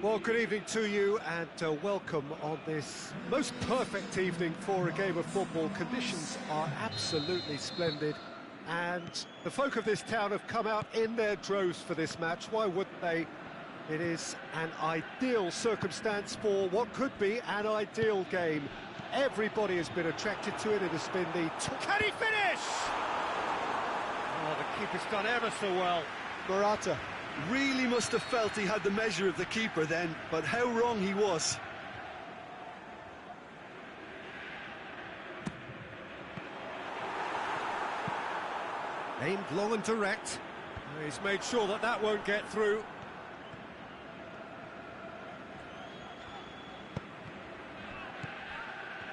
Well, good evening to you and welcome on this most perfect evening for a game of football. Conditions are absolutely splendid and the folk of this town have come out in their droves for this match. Why wouldn't they? It is an ideal circumstance for what could be an ideal game. Everybody has been attracted to it. It has been the... Can he finish? Oh, the keeper's done ever so well. Morata really must have felt he had the measure of the keeper then, but how wrong he was. Aimed long and direct. He's made sure that that won't get through.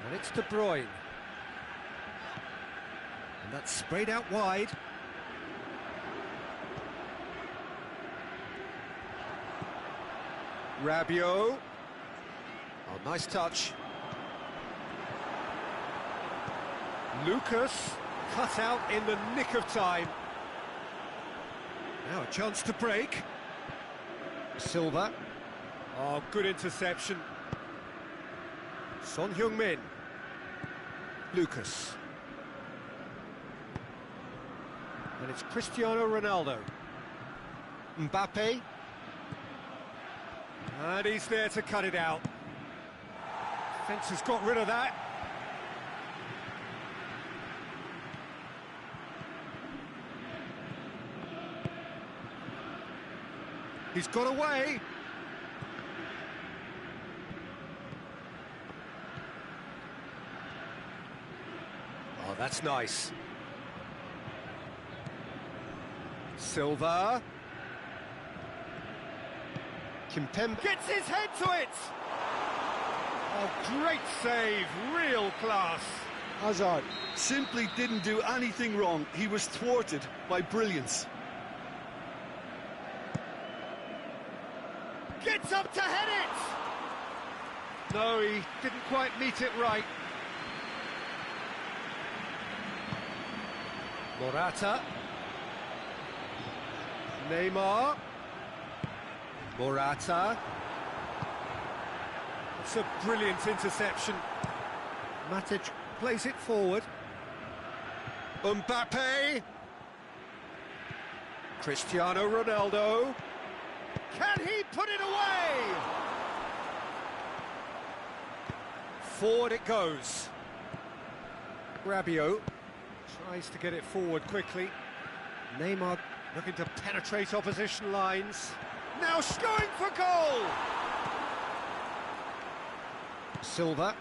And it's De Bruyne. And that's sprayed out wide. Rabiot. Oh, nice touch. Lucas cut out in the nick of time. Now a chance to break. Silva. Oh, good interception. Son Heung-min. Lucas. And it's Cristiano Ronaldo. Mbappe. And he's there to cut it out. Defence has got rid of that. He's got away. Oh, that's nice. Silva. Kimpembe gets his head to it! Oh, great save, real class. Hazard simply didn't do anything wrong. He was thwarted by brilliance. Gets up to head it! No, he didn't quite meet it right. Morata. Neymar. Morata. It's a brilliant interception. Matic plays it forward. Mbappe. Cristiano Ronaldo. Can he put it away? Forward it goes. Rabiot tries to get it forward quickly. Neymar looking to penetrate opposition lines. Now going for goal! Silva.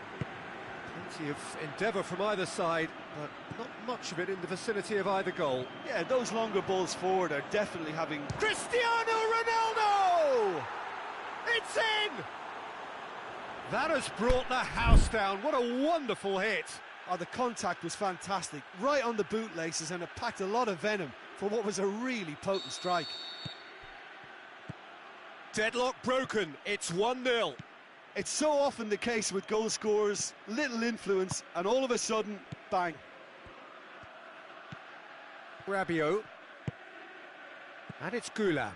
Plenty of endeavour from either side, but not much of it in the vicinity of either goal. Yeah, those longer balls forward are definitely having... Cristiano Ronaldo! It's in! That has brought the house down. What a wonderful hit. Oh, the contact was fantastic. Right on the bootlaces, and it packed a lot of venom for what was a really potent strike. Deadlock broken, it's 1-0. It's so often the case with goal scorers, little influence, and all of a sudden, bang. Rabiot. And it's Gulam.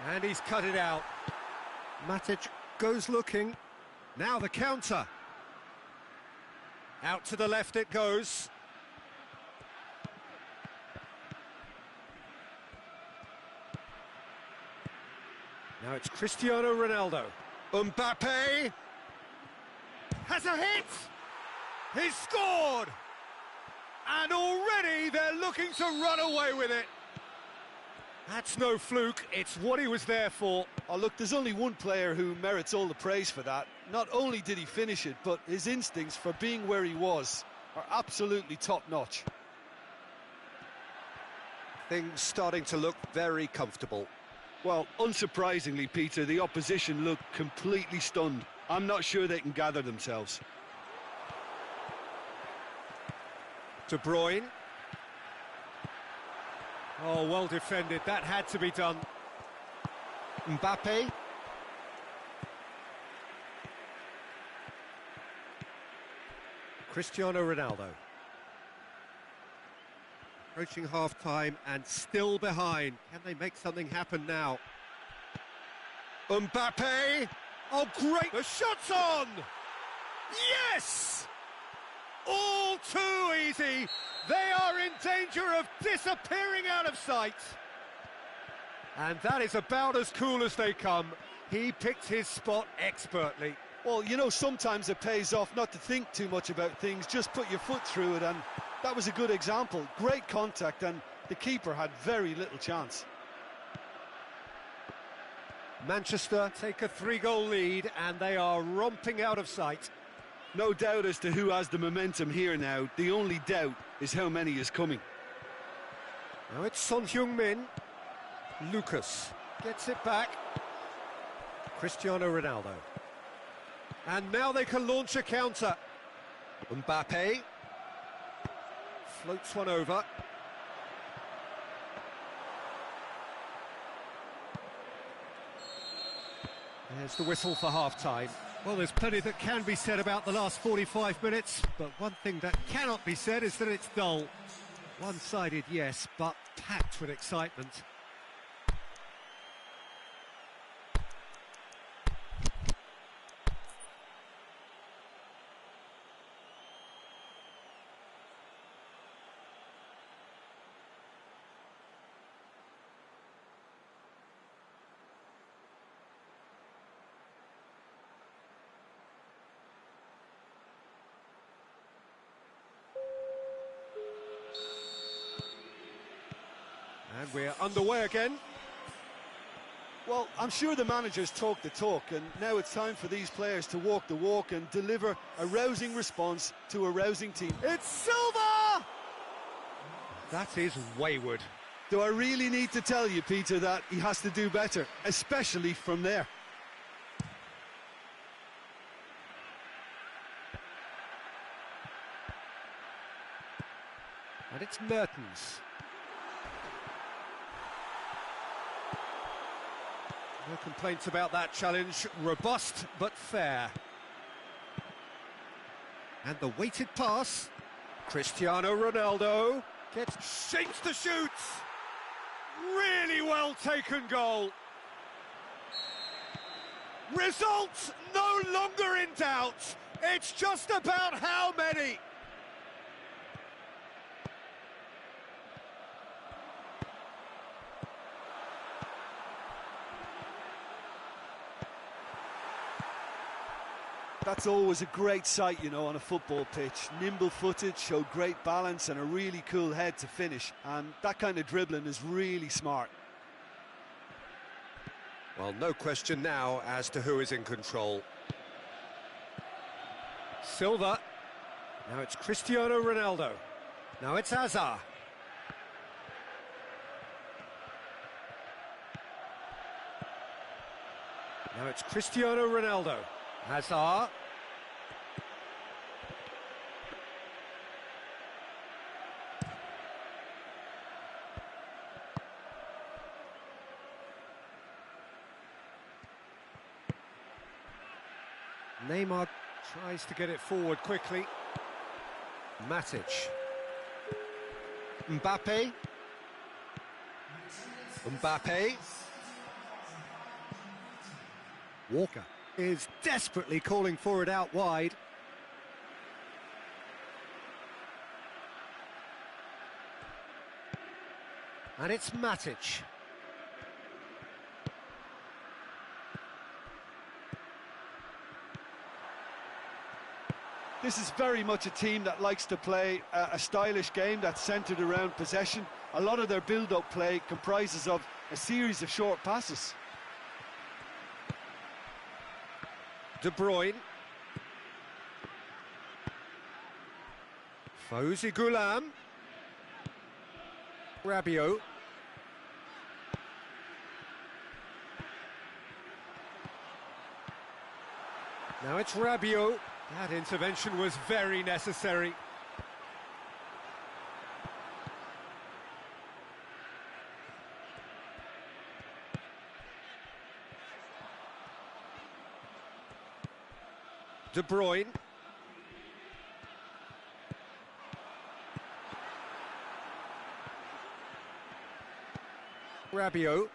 And he's cut it out. Matic goes looking. Now the counter. Out to the left it goes. Now it's Cristiano Ronaldo. Mbappe has a hit! He's scored! And already they're looking to run away with it. That's no fluke, it's what he was there for. Oh, look, there's only one player who merits all the praise for that. Not only did he finish it, but his instincts for being where he was are absolutely top-notch. Things starting to look very comfortable. Well, unsurprisingly, Peter, the opposition look completely stunned. I'm not sure they can gather themselves. De Bruyne. Oh, well defended. That had to be done. Mbappe. Cristiano Ronaldo. Approaching half-time and still behind. Can they make something happen now? Mbappe! Oh, great! The shot's on! Yes! All too easy. They are in danger of disappearing out of sight. And that is about as cool as they come. He picked his spot expertly. Well, you know, sometimes it pays off not to think too much about things, just put your foot through it, and that was a good example. Great contact, and the keeper had very little chance. Manchester take a 3-goal lead, and they are romping out of sight. No doubt as to who has the momentum here now. The only doubt is how many is coming. Now it's Son Heung-min. Lucas gets it back. Cristiano Ronaldo. And now they can launch a counter. Mbappe floats one over. There's the whistle for half-time. Well, there's plenty that can be said about the last 45 minutes, but one thing that cannot be said is that it's dull. One-sided, yes, but packed with excitement. And we're underway again. Well, I'm sure the managers talk the talk, and now it's time for these players to walk the walk and deliver a rousing response to a rousing team. It's Silva! That is wayward. Do I really need to tell you, Peter, that he has to do better, especially from there? And it's Mertens. No complaints about that challenge. Robust but fair. And the weighted pass. Cristiano Ronaldo shapes the shoot. Really well taken goal. Results no longer in doubt. It's just about how many. That's always a great sight, you know, on a football pitch. Nimble-footed, showed great balance and a really cool head to finish. And that kind of dribbling is really smart. Well, no question now as to who is in control. Silva. Now it's Cristiano Ronaldo. Now it's Hazard. Now it's Cristiano Ronaldo. Hazard. Neymar tries to get it forward quickly. Matic. Mbappe. Mbappe. Walker is desperately calling for it out wide. And it's Matic. This is very much a team that likes to play a stylish game that's centred around possession. A lot of their build-up play comprises of a series of short passes. De Bruyne. Fawzi Ghulam. Rabiot. Now it's Rabiot. That intervention was very necessary. De Bruyne. Rabiot.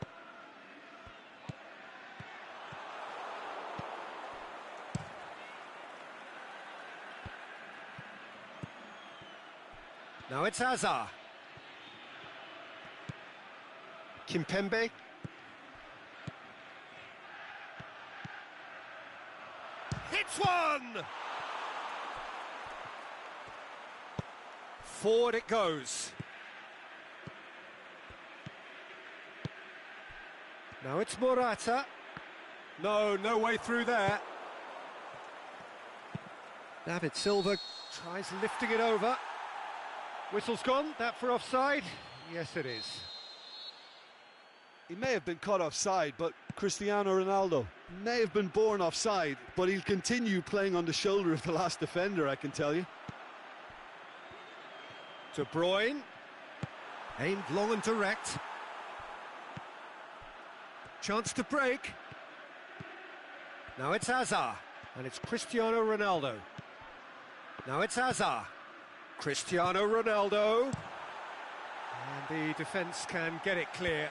Now it's Hazard. Kimpembe. Hits one! Forward it goes. Now it's Morata. No way through there. David Silva tries lifting it over. Whistle's gone, that for offside? Yes, it is. He may have been caught offside, but Cristiano Ronaldo may have been born offside, but he'll continue playing on the shoulder of the last defender, I can tell you. De Bruyne, aimed long and direct. Chance to break. Now it's Hazard, and it's Cristiano Ronaldo. Now it's Hazard. Cristiano Ronaldo. And the defence can get it clear.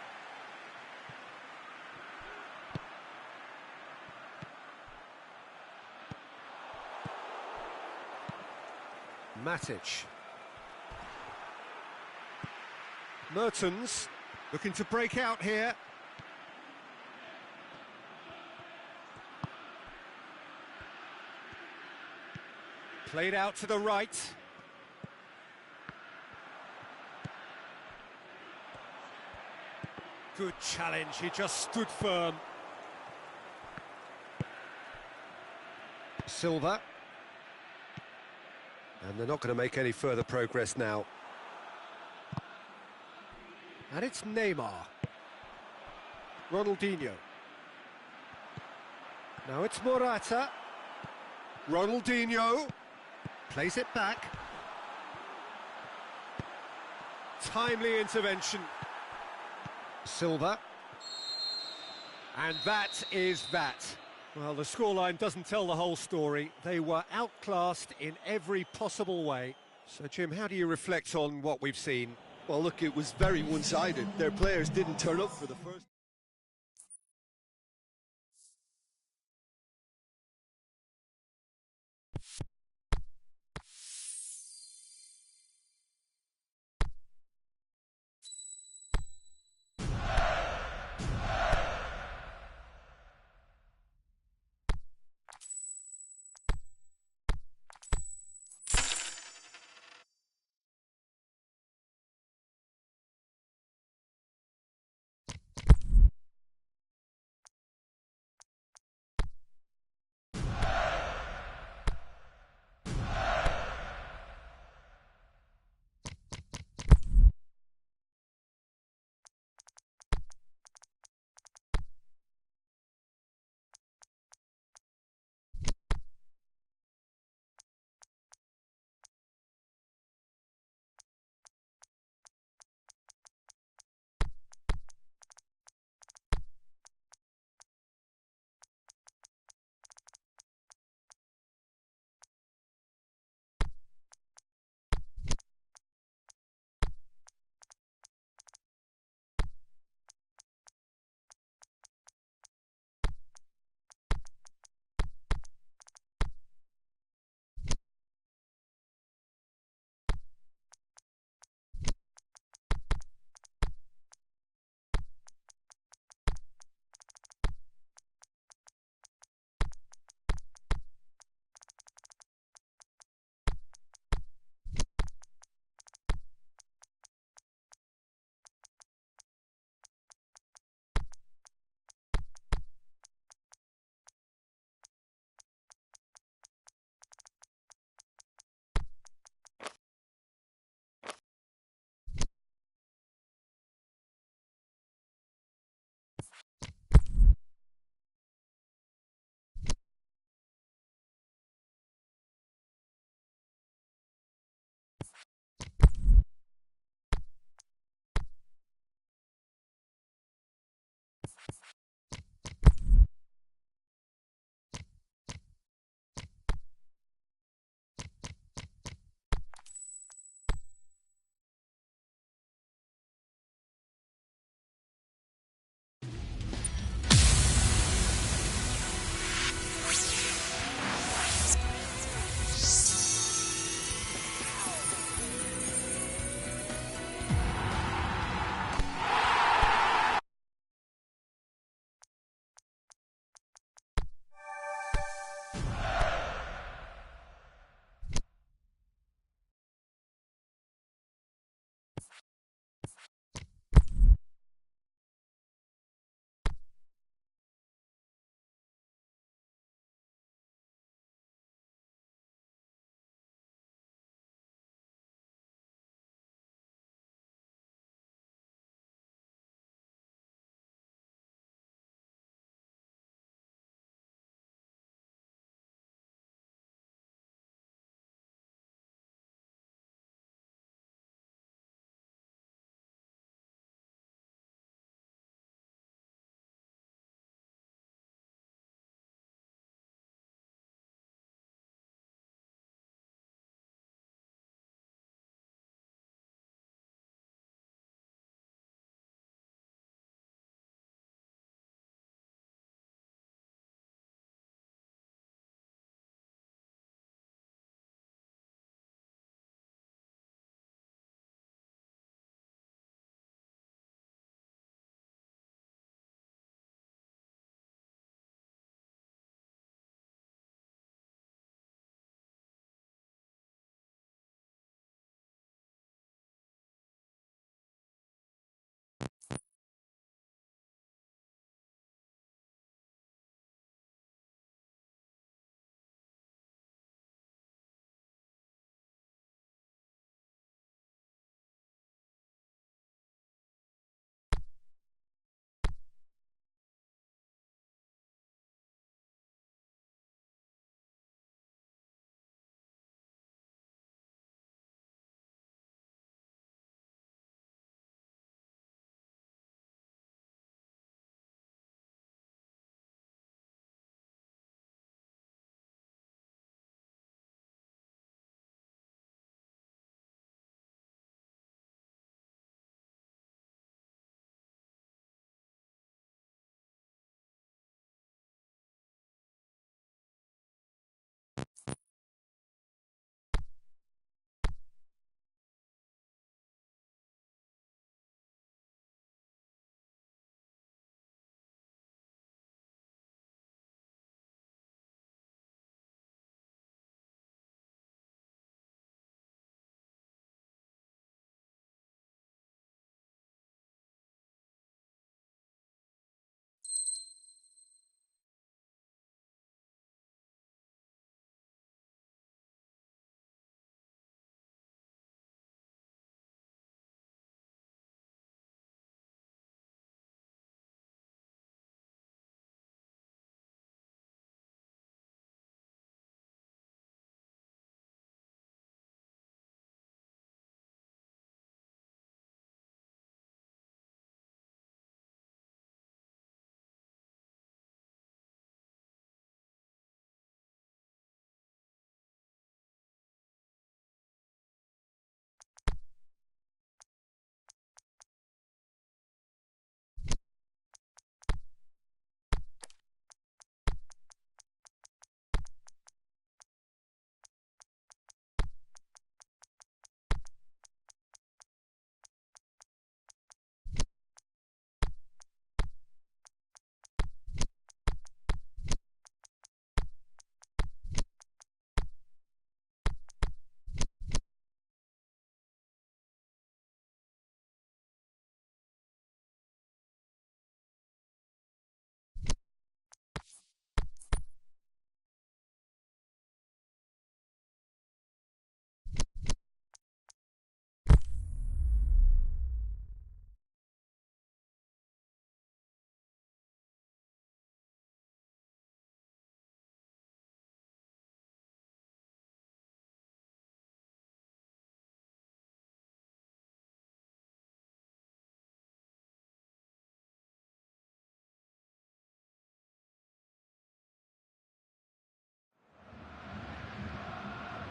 Matic. Mertens looking to break out here. Played out to the right. Good challenge, he just stood firm. Silva. And they're not going to make any further progress now. And it's Neymar. Ronaldinho. Now it's Morata. Ronaldinho. Plays it back. Timely intervention. Silva. And that is that. Well, the scoreline doesn't tell the whole story. They were outclassed in every possible way. So, Jim, how do you reflect on what we've seen? Well, look, it was very one-sided. Their players didn't turn up for the first...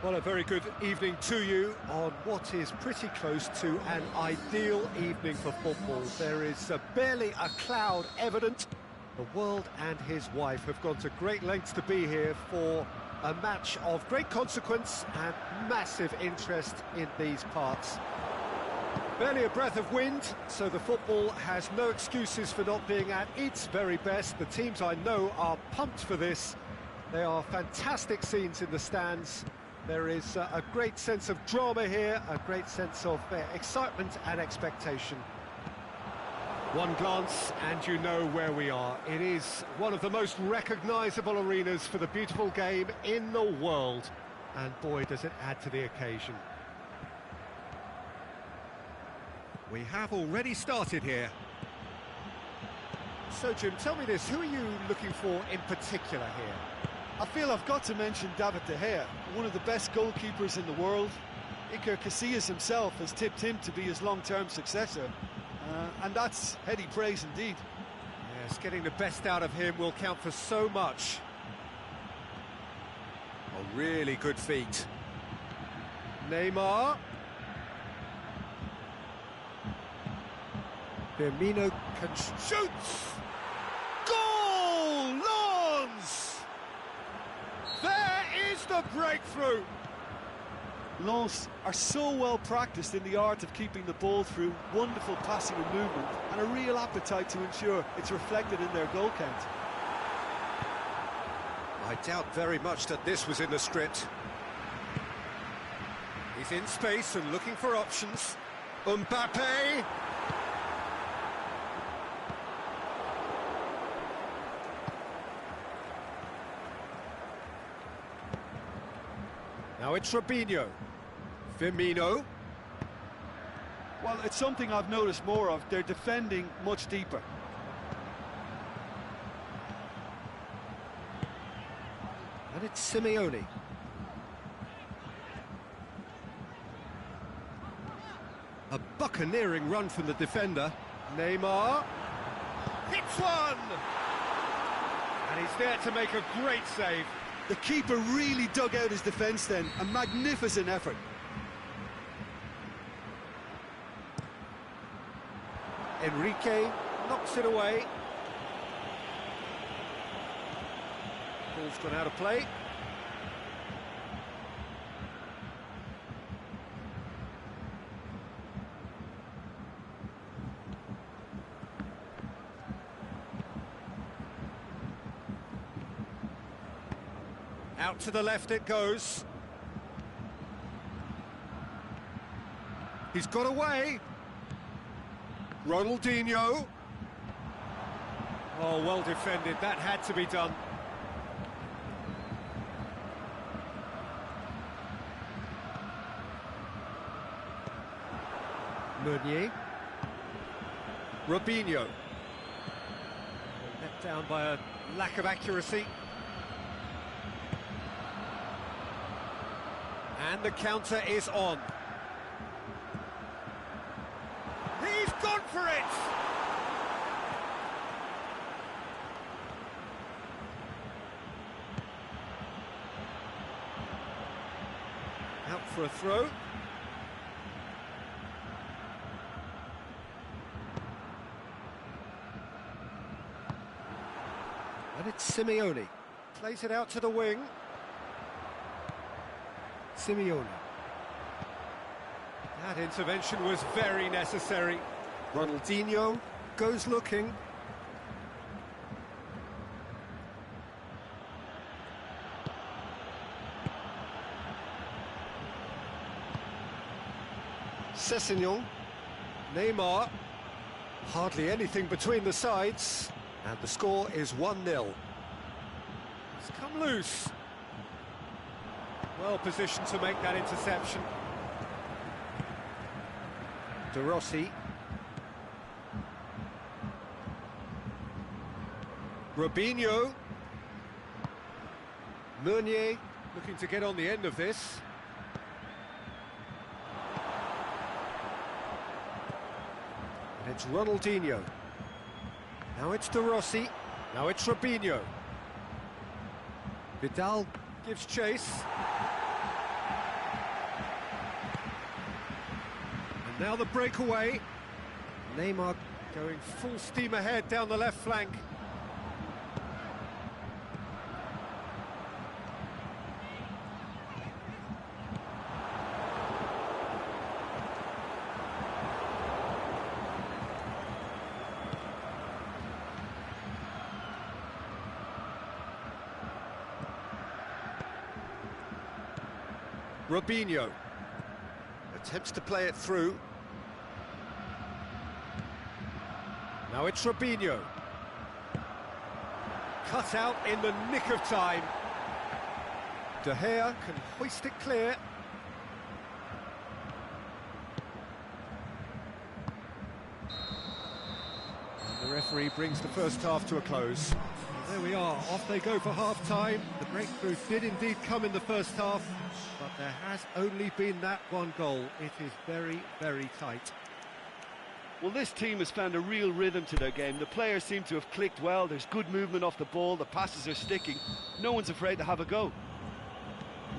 Well, a very good evening to you on what is pretty close to an ideal evening for football. There is barely a cloud evident. The world and his wife have gone to great lengths to be here for a match of great consequence and massive interest in these parts. Barely a breath of wind, so the football has no excuses for not being at its very best. The teams I know are pumped for this. They are fantastic scenes in the stands. There is a great sense of drama here, a great sense of excitement and expectation. One glance and you know where we are. It is one of the most recognisable arenas for the beautiful game in the world. And boy, does it add to the occasion. We have already started here. So, Jim, tell me this, who are you looking for in particular here? I feel I've got to mention David De Gea, one of the best goalkeepers in the world. Iker Casillas himself has tipped him to be his long-term successor, and that's heady praise indeed. Yes, getting the best out of him will count for so much. Oh, really good feet. Neymar. Firmino can shoot! Goal! Lons! There is the breakthrough! Lens are so well practiced in the art of keeping the ball through wonderful passing and movement, and a real appetite to ensure it's reflected in their goal count. I doubt very much that this was in the script. He's in space and looking for options. Mbappe! Now it's Robinho. Firmino. Well, it's something I've noticed more of. They're defending much deeper. And it's Simeone. A buccaneering run from the defender. Neymar. Hits one! And he's there to make a great save. The keeper really dug out his defence then. A magnificent effort. Enrique knocks it away. Ball's gone out of play. Out to the left it goes. He's got away. Ronaldinho. Oh, well defended. That had to be done. Meunier. Robinho. Let down by a lack of accuracy. And the counter is on. He's gone for it! Out for a throw. And it's Simeone. Plays it out to the wing. Simeone. That intervention was very necessary. Ronaldinho goes looking. Sessegnon. Neymar. Hardly anything between the sides. And the score is 1-0. It's come loose. Well positioned to make that interception. De Rossi. Robinho. Meunier looking to get on the end of this. And it's Ronaldinho. Now it's De Rossi. Now it's Robinho. Vidal gives chase. Now the breakaway. Neymar going full steam ahead down the left flank. Robinho attempts to play it through. Now it's Robinho. Cut out in the nick of time. De Gea can hoist it clear. And the referee brings the first half to a close. And there we are, off they go for half-time. The breakthrough did indeed come in the first half, but there has only been that one goal. It is very, very tight. Well, this team has found a real rhythm to their game. The players seem to have clicked well. There's good movement off the ball. The passes are sticking. No one's afraid to have a go.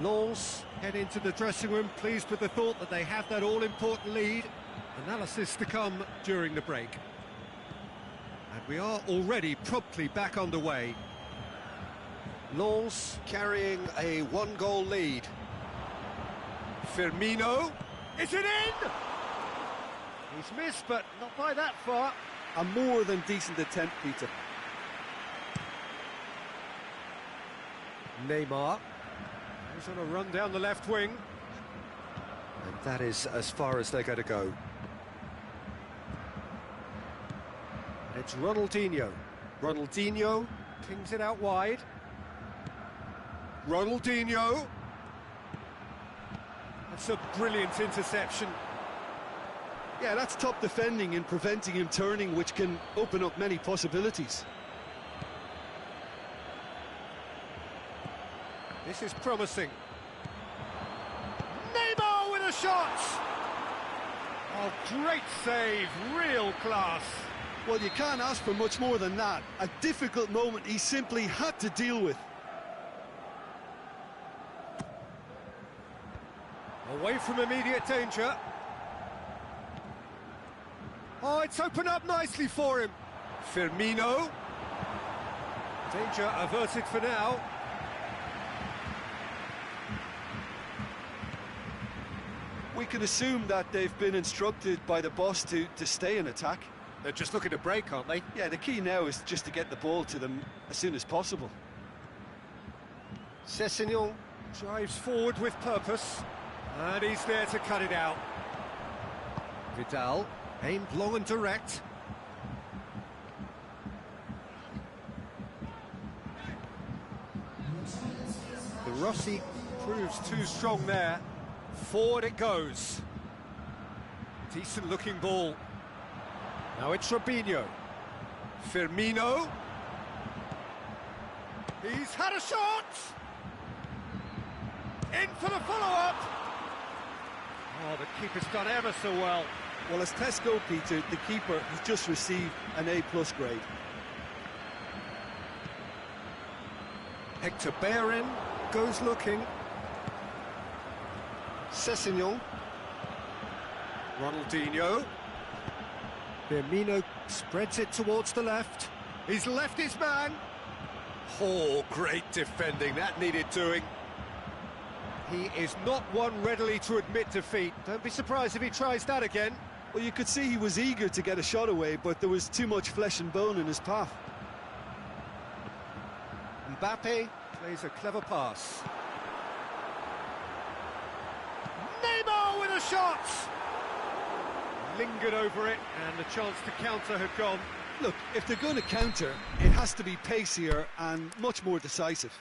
Lens head into the dressing room, pleased with the thought that they have that all-important lead. Analysis to come during the break. And we are already promptly back underway. Lens carrying a one-goal lead. Firmino, is it in? He's missed, but not by that far. A more than decent attempt, Peter. Neymar goes on a run down the left wing. And that is as far as they're going to go. And it's Ronaldinho. Ronaldinho pings it out wide. Ronaldinho. That's a brilliant interception. Yeah, that's top defending and preventing him turning, which can open up many possibilities. This is promising. Neymar with a shot! Oh, great save, real class. Well, you can't ask for much more than that. A difficult moment he simply had to deal with. Away from immediate danger. Oh, it's opened up nicely for him. Firmino. Danger averted for now. We can assume that they've been instructed by the boss to stay in attack. They're just looking to break, aren't they? Yeah, the key now is just to get the ball to them as soon as possible. Sessegnon drives forward with purpose. And he's there to cut it out. Vidal aimed long and direct. The Rossi proves too strong there. Forward it goes. Decent looking ball. Now it's Robinho. Firmino. He's had a shot! In for the follow-up! Oh, the keeper's done ever so well. Well, as tests go, Peter, the keeper has just received an A+ grade. Hector Bellerin goes looking. Sessegnon. Ronaldinho. Firmino spreads it towards the left. He's left his man. Oh, great defending. That needed doing. He is not one readily to admit defeat. Don't be surprised if he tries that again. Well, you could see he was eager to get a shot away, but there was too much flesh and bone in his path. Mbappe plays a clever pass. Neymar with a shot! Lingered over it, and the chance to counter had gone. Look, if they're going to counter, it has to be pacier and much more decisive.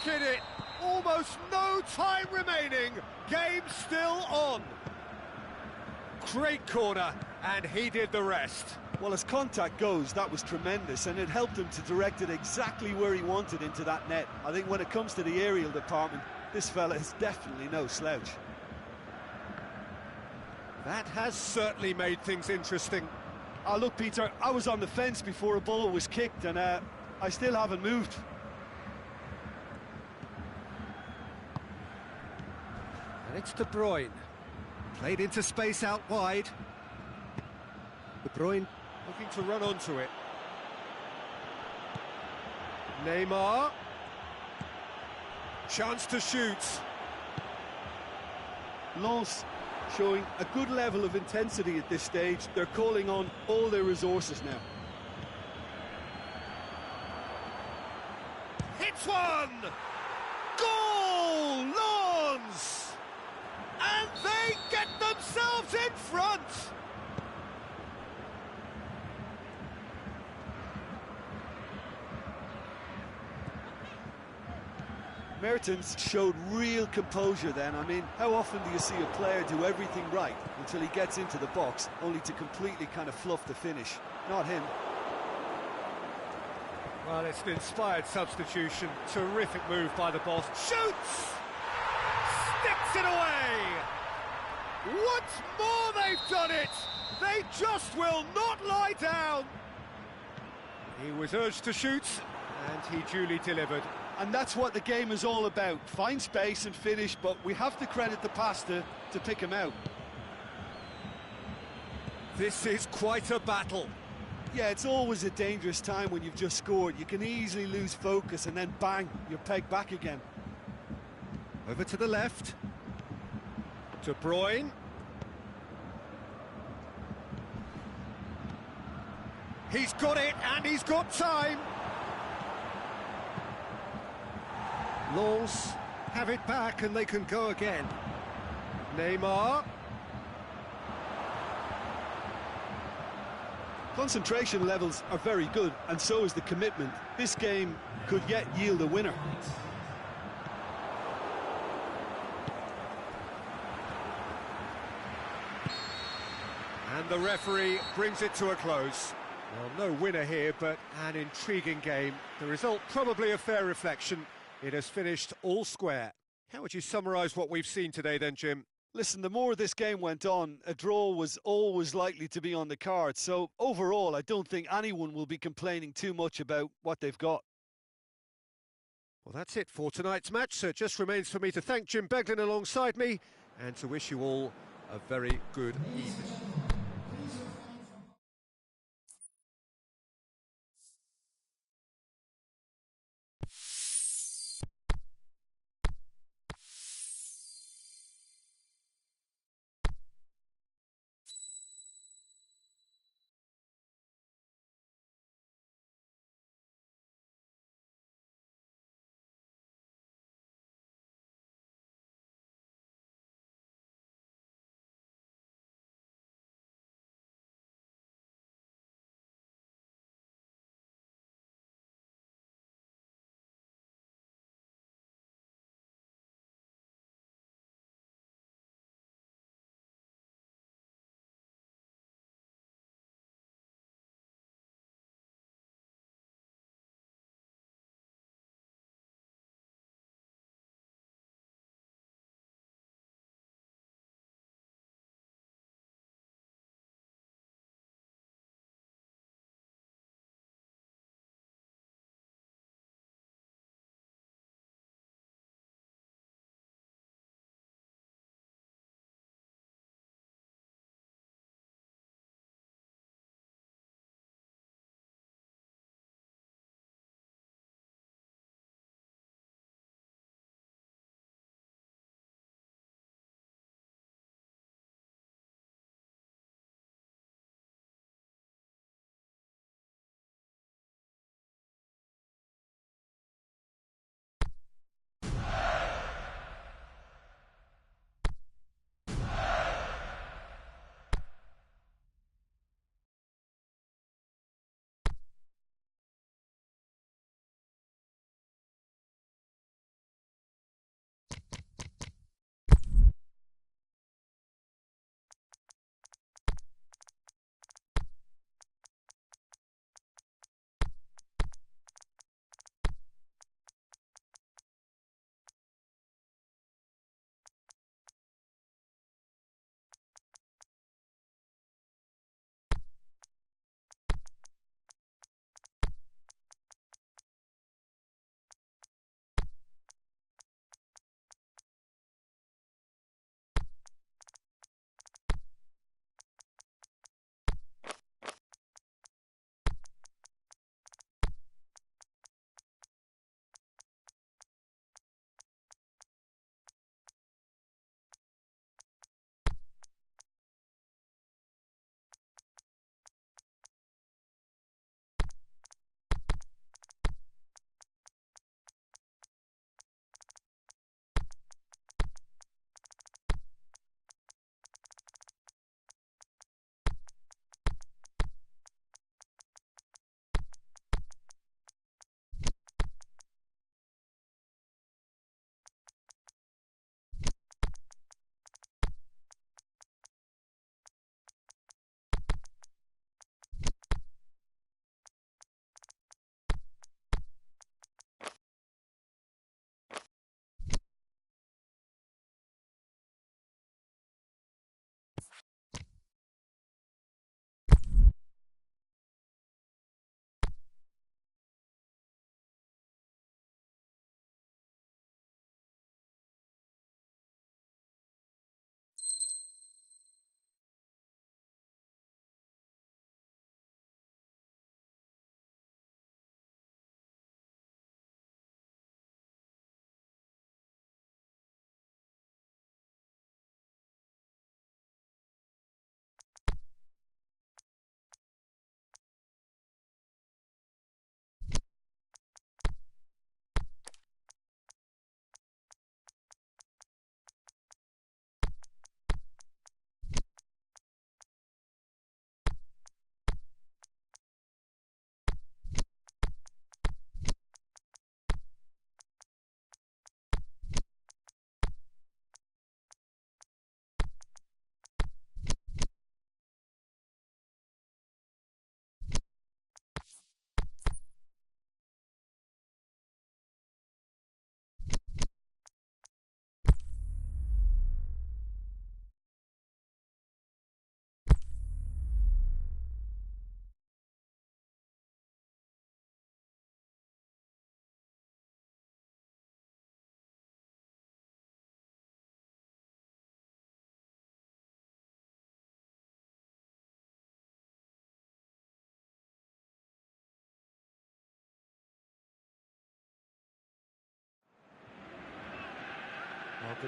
hit it! Almost no time remaining. Game still on. Great corner, and he did the rest. Well, as contact goes, that was tremendous, and it helped him to direct it exactly where he wanted into that net. I think when it comes to the aerial department, this fella is definitely no slouch. That has certainly made things interesting. Oh, look, Peter, I was on the fence before a ball was kicked, and I still haven't moved. And it's De Bruyne. Played into space out wide. De Bruyne looking to run onto it. Neymar. Chance to shoot. Lens showing a good level of intensity at this stage. They're calling on all their resources now. Hits one! Goal! Lens! And they get themselves in front! Mertens showed real composure then. I mean, how often do you see a player do everything right until he gets into the box, only to completely kind of fluff the finish? Not him. Well, it's an inspired substitution. Terrific move by the boss. Shoots! Sticks it away! Once more they've done it! They just will not lie down! He was urged to shoot, and he duly delivered. And that's what the game is all about. Find space and finish, but we have to credit the passer to pick him out. This is quite a battle. Yeah, it's always a dangerous time when you've just scored. You can easily lose focus and then bang, you're pegged back again. Over to the left. De Bruyne. He's got it, and he's got time. Lens have it back, and they can go again. Neymar. Concentration levels are very good, and so is the commitment. This game could yet yield a winner. And the referee brings it to a close. Well, no winner here, but an intriguing game. The result probably a fair reflection. It has finished all square. How would you summarise what we've seen today then, Jim? Listen, the more this game went on, a draw was always likely to be on the cards. So overall, I don't think anyone will be complaining too much about what they've got. Well, that's it for tonight's match. So it just remains for me to thank Jim Beglin alongside me and to wish you all a very good evening.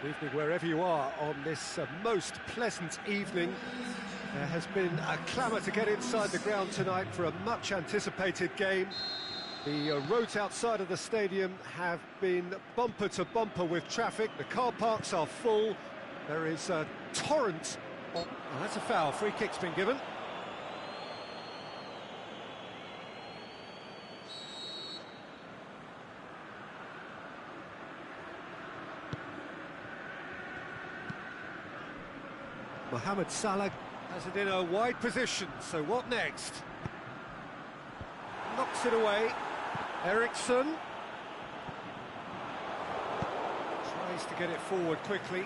Good evening wherever you are on this most pleasant evening. There has been a clamour to get inside the ground tonight for a much anticipated game. The roads outside of the stadium have been bumper to bumper with traffic. The car parks are full. There is a torrent. Oh, that's a foul. Free kick's been given. Mohamed Salah has it in a wide position, so what next? Knocks it away. Ericsson tries to get it forward quickly.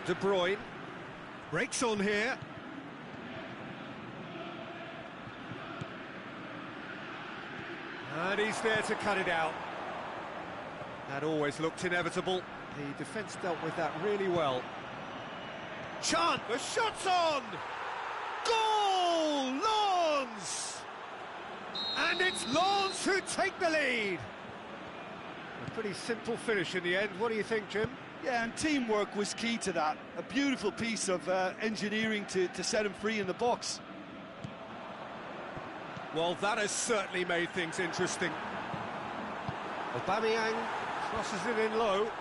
De Bruyne breaks on here. And he's there to cut it out. That always looked inevitable. The defence dealt with that really well. Chant, the shot's on! Goal! Lens! And it's Lens who take the lead. A pretty simple finish in the end. What do you think, Jim? Yeah, and teamwork was key to that. A beautiful piece of engineering to set him free in the box. Well, that has certainly made things interesting. Aubameyang crosses it in low.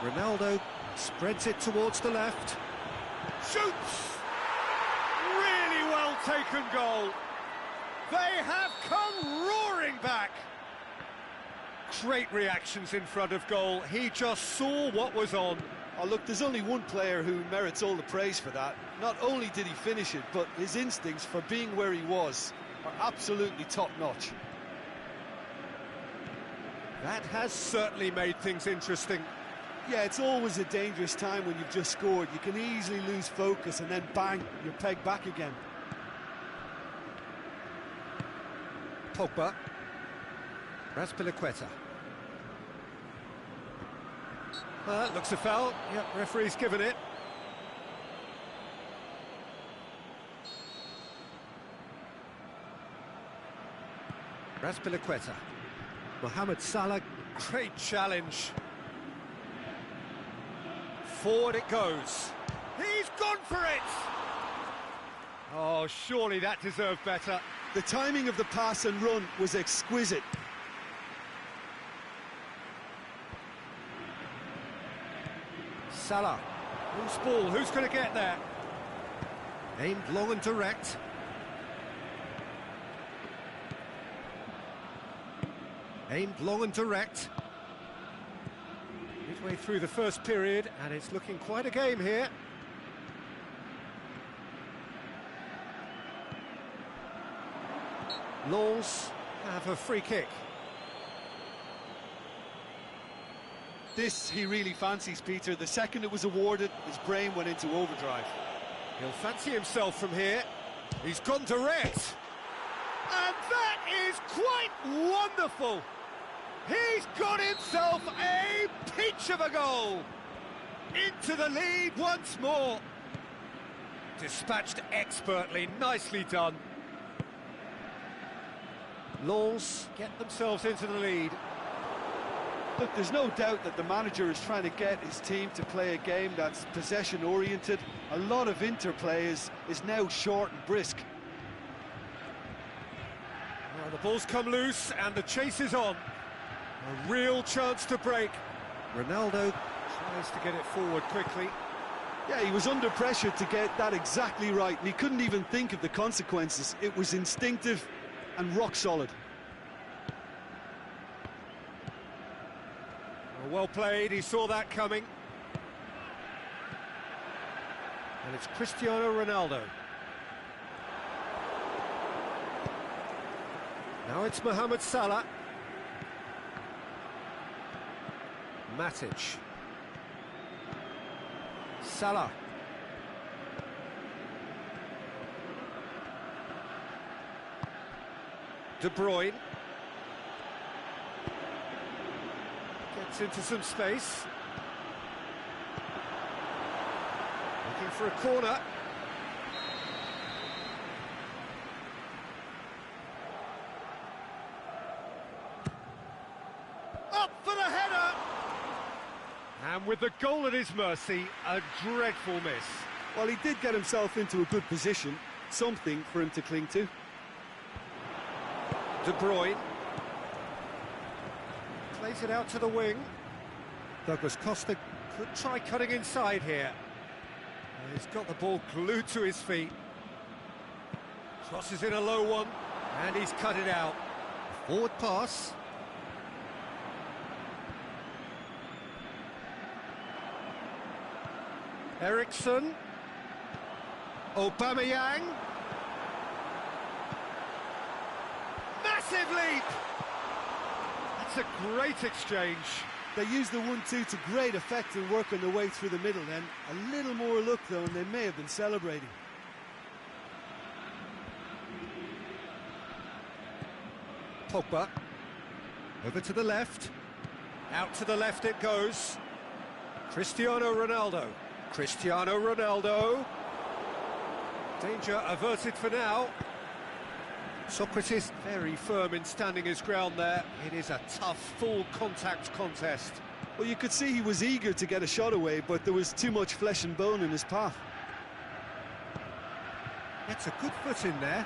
Ronaldo spreads it towards the left. Shoots! Really well taken goal. They have come roaring back. Great reactions in front of goal. He just saw what was on. Oh, look, there's only one player who merits all the praise for that. Not only did he finish it, but his instincts for being where he was are absolutely top-notch. That has certainly made things interesting. Yeah, it's always a dangerous time when you've just scored. You can easily lose focus and then bang, you're pegged back again. Pogba. Razpilicueta. Looks a foul. Yep, referee's given it. Razpilicueta. Mohamed Salah. Great challenge. Forward it goes. He's gone for it! Oh, surely that deserved better. The timing of the pass and run was exquisite. Salah. Loose ball, who's going to get there? Aimed long and direct. Aimed long and direct. Midway through the first period, and it's looking quite a game here. Lens have a free kick. This he really fancies, Peter. The second it was awarded, his brain went into overdrive. He'll fancy himself from here. He's gone direct. And that is quite wonderful. He's got himself a peach of a goal. Into the lead once more. Dispatched expertly, nicely done. Lens get themselves into the lead. Look, there's no doubt that the manager is trying to get his team to play a game that's possession-oriented. A lot of interplay is now short and brisk. Well, the ball's come loose and the chase is on. A real chance to break. Ronaldo tries to get it forward quickly. Yeah, he was under pressure to get that exactly right, and he couldn't even think of the consequences. It was instinctive and rock solid. Well played, he saw that coming. And it's Cristiano Ronaldo. Now it's Mohamed Salah. Matic. Salah. De Bruyne. Gets into some space. Looking for a corner. Up for the header! And with the goal at his mercy, a dreadful miss. Well, he did get himself into a good position, something for him to cling to. De Bruyne. Plays it out to the wing. Douglas Costa could try cutting inside here. He's got the ball glued to his feet. Crosses in a low one, and he's cut it out. Forward pass. Ericsson. Aubameyang. Massive leap! That's a great exchange. They used the 1-2 to great effect and working their way through the middle then. A little more luck though, and they may have been celebrating. Pogba. Over to the left. Out to the left it goes. Cristiano Ronaldo. Cristiano Ronaldo. Danger averted for now. Socrates very firm in standing his ground there. It is a tough, full contact contest. Well, you could see he was eager to get a shot away, but there was too much flesh and bone in his path. Gets a good foot in there.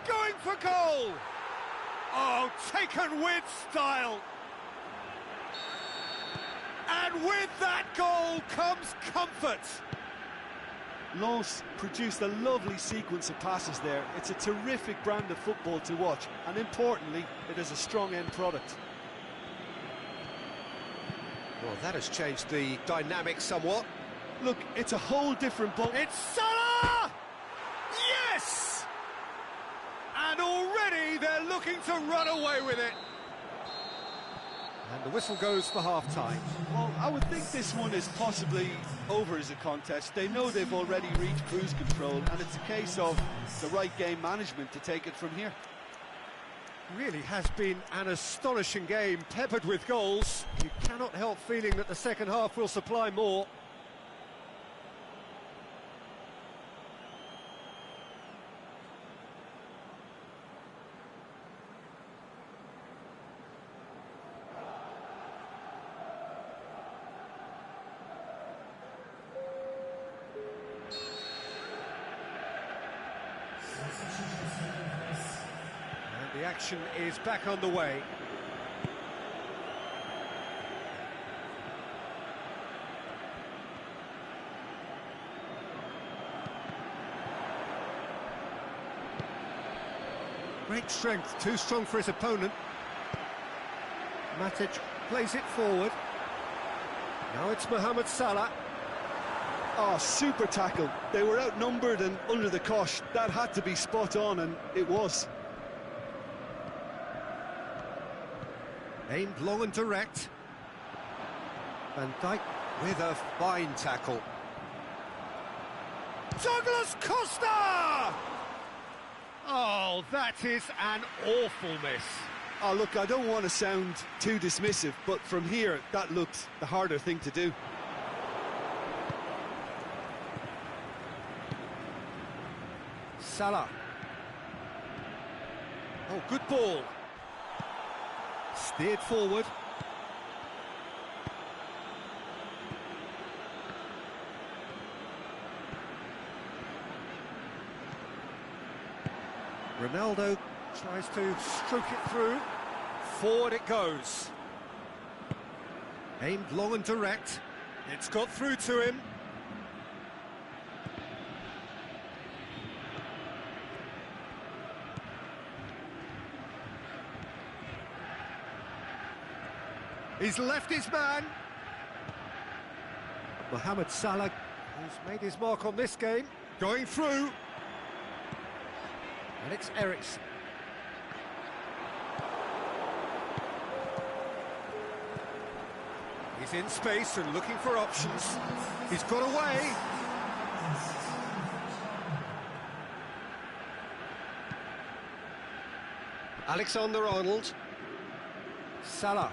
Going for goal! Oh, taken with style! And with that goal comes comfort! Lens produced a lovely sequence of passes there. It's a terrific brand of football to watch, and importantly, it is a strong end product. Well, that has changed the dynamic somewhat. Look, it's a whole different ball. It's Salah! Yes! And already they're looking to run away with it. And the whistle goes for half-time. Well, I would think this one is possibly over as a contest. They know they've already reached cruise control, and it's a case of the right game management to take it from here. Really has been an astonishing game, peppered with goals. You cannot help feeling that the second half will supply more. The action is back on the way. Great strength, too strong for his opponent. Matic plays it forward. Now it's Mohamed Salah. Oh, super tackle. They were outnumbered and under the cosh. That had to be spot on, and it was. Aimed long and direct. Van Dijk with a fine tackle. Douglas Costa! Oh, that is an awful miss. Oh, look, I don't want to sound too dismissive, but from here, that looked the harder thing to do. Salah. Oh, good ball. Steered forward. Ronaldo tries to stroke it through. Forward it goes. Aimed long and direct. It's got through to him. He's left his man. Mohamed Salah, who's made his mark on this game, going through. And it's Ericsson. He's in space and looking for options. He's got away. Alexander-Arnold. Salah.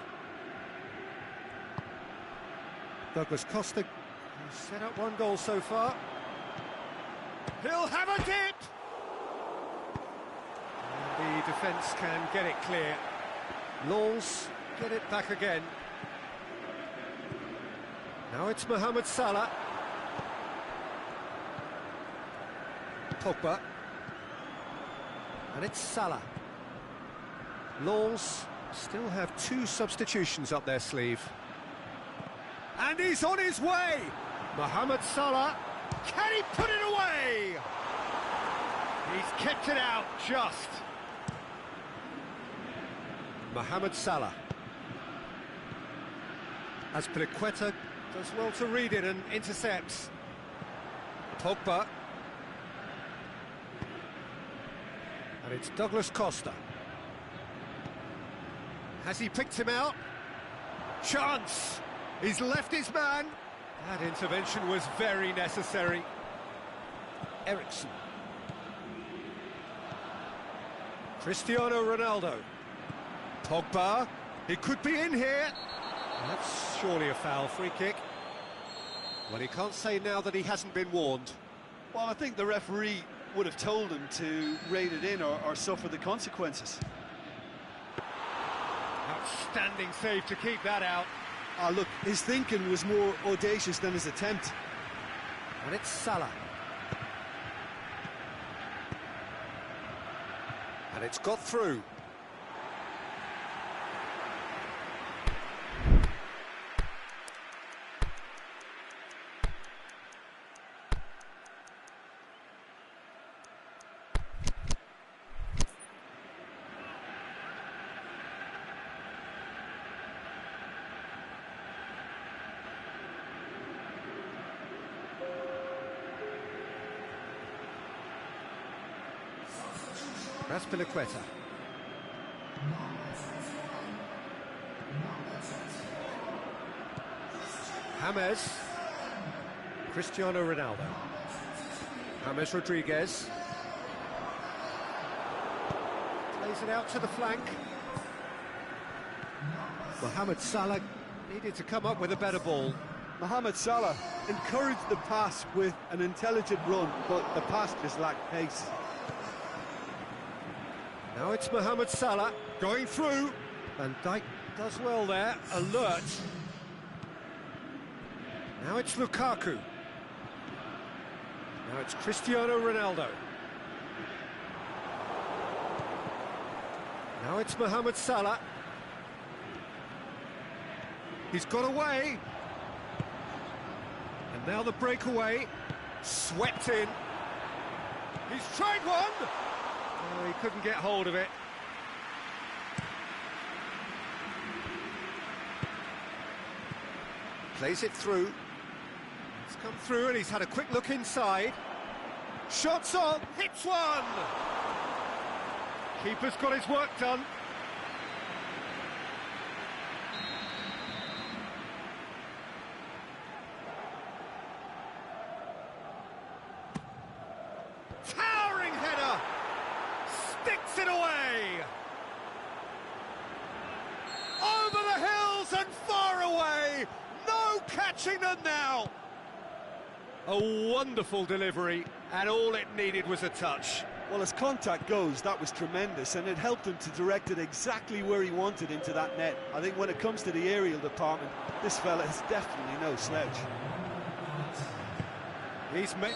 Douglas Costa, who's set up one goal so far. He'll have a dip! And the defence can get it clear. Lens get it back again. Now it's Mohamed Salah. Pogba. And it's Salah. Lens still have 2 substitutions up their sleeve. And he's on his way! Mohamed Salah. Can he put it away? He's kicked it out just. Mohamed Salah. Azpilicueta does well to read it and intercepts. Pogba. And it's Douglas Costa. Has he picked him out? Chance! He's left his man. That intervention was very necessary. Ericsson. Cristiano Ronaldo. Pogba. He could be in here. That's surely a foul. Free kick. Well, he can't say now that he hasn't been warned. Well, I think the referee would have told him to rate it in or suffer the consequences. Outstanding save to keep that out. Ah, look, his thinking was more audacious than his attempt. And it's Salah. And it's got through. Azpilicueta. James. Cristiano Ronaldo. James Rodriguez. Plays it out to the flank. Mohamed Salah needed to come up with a better ball. Mohamed Salah encouraged the pass with an intelligent run, but the pass just lacked pace. Now it's Mohamed Salah going through. Van Dijk does well there, alert. Now it's Lukaku. Now it's Cristiano Ronaldo. Now it's Mohamed Salah. He's got away. And now the breakaway. Swept in. He's tried one. Oh, he couldn't get hold of it. Plays it through. It's come through and he's had a quick look inside. Shots on, hits one! Keeper's got his work done. Towering header! Sticks it away! Over the hills and far away! No catching them now! A wonderful delivery, and all it needed was a touch. Well, as contact goes, that was tremendous, and it helped him to direct it exactly where he wanted into that net. I think when it comes to the aerial department, this fella is definitely no slouch. He's made...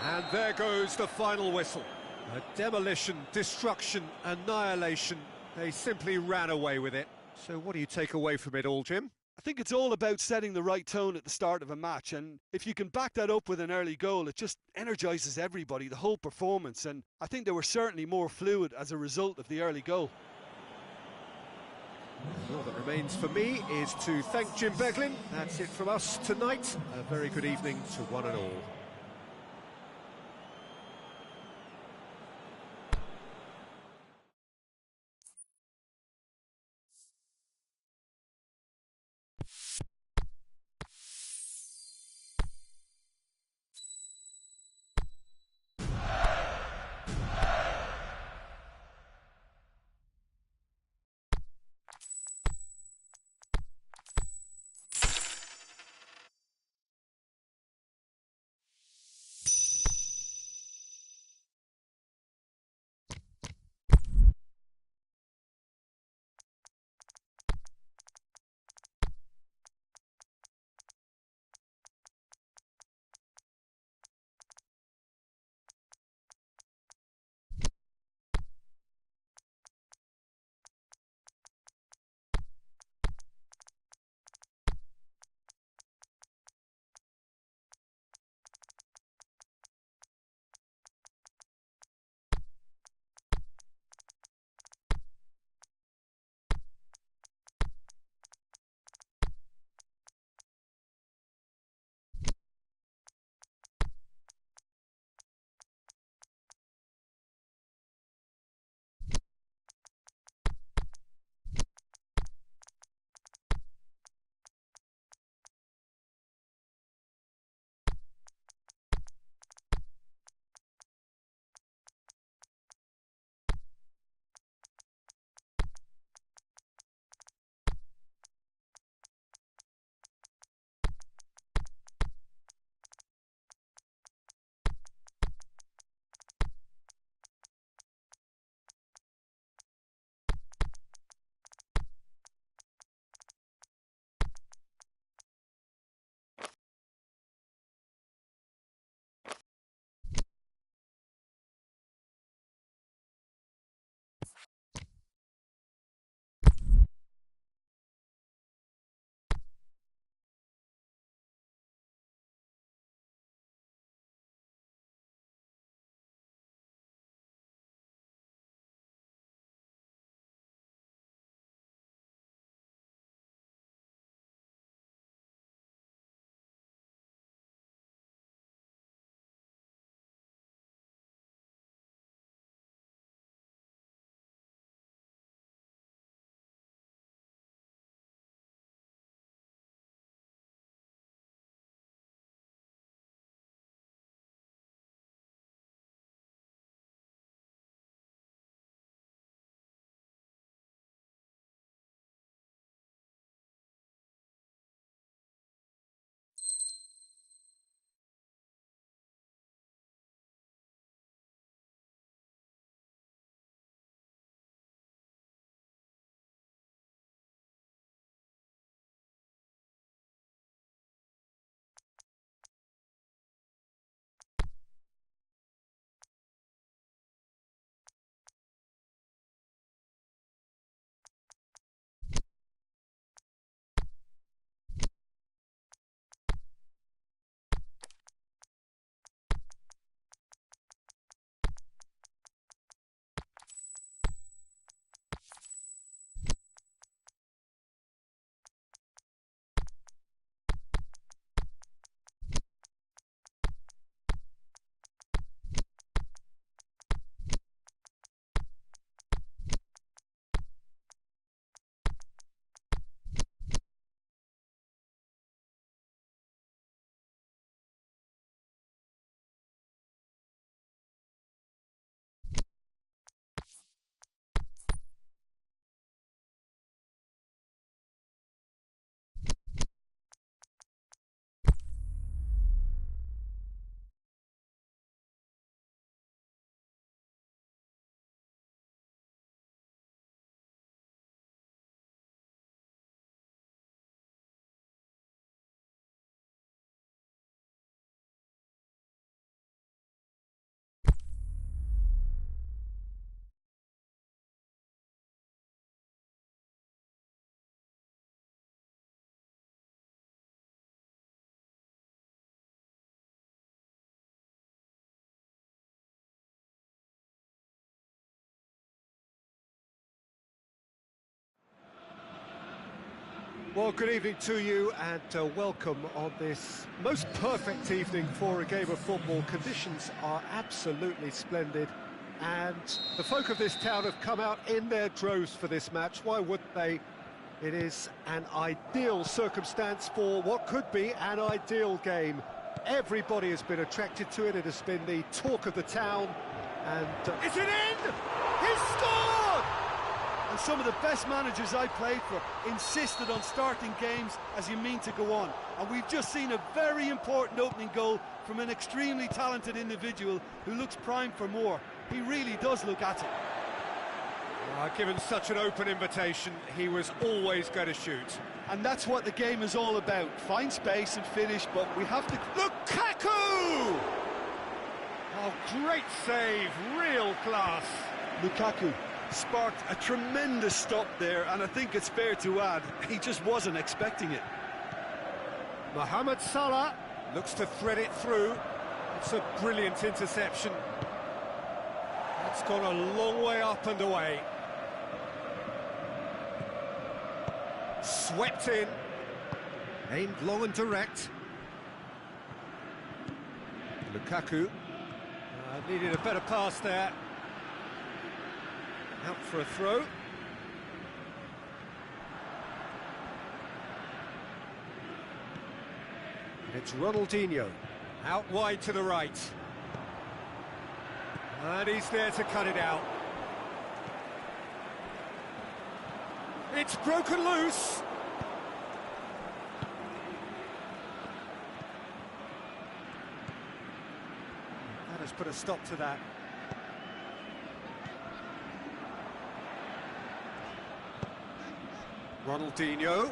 And there goes the final whistle. A demolition, destruction, annihilation. They simply ran away with it. So what do you take away from it all, Jim? I think it's all about setting the right tone at the start of a match, and if you can back that up with an early goal, it just energises everybody, the whole performance, and I think they were certainly more fluid as a result of the early goal. All that remains for me is to thank Jim Beglin. That's it from us tonight. A very good evening to one and all. Well, good evening to you and welcome on this most perfect evening for a game of football. Conditions are absolutely splendid and the folk of this town have come out in their droves for this match. Why wouldn't they? It is an ideal circumstance for what could be an ideal game. Everybody has been attracted to it. It has been the talk of the town. And is it in? He's scored! And some of the best managers I played for insisted on starting games as you mean to go on. And we've just seen a very important opening goal from an extremely talented individual who looks primed for more. He really does look at it. Given such an open invitation, he was always going to shoot. And that's what the game is all about. Find space and finish, but we have to... Lukaku! Oh, great save, real class. Lukaku sparked a tremendous stop there, and I think it's fair to add, he just wasn't expecting it. Mohamed Salah looks to thread it through. It's a brilliant interception. It's gone a long way up and away. Swept in. Aimed long and direct. Lukaku needed a better pass there. Out for a throw. And it's Ronaldinho. Out wide to the right. And he's there to cut it out. It's broken loose. That has put a stop to that. Ronaldinho.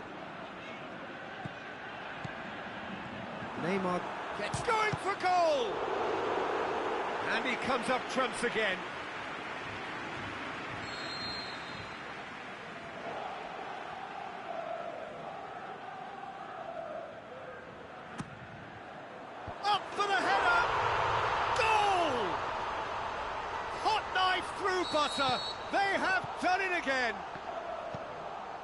Neymar gets going for goal! And he comes up trumps again. Up for the header! Goal! Hot knife through butter. They have done it again.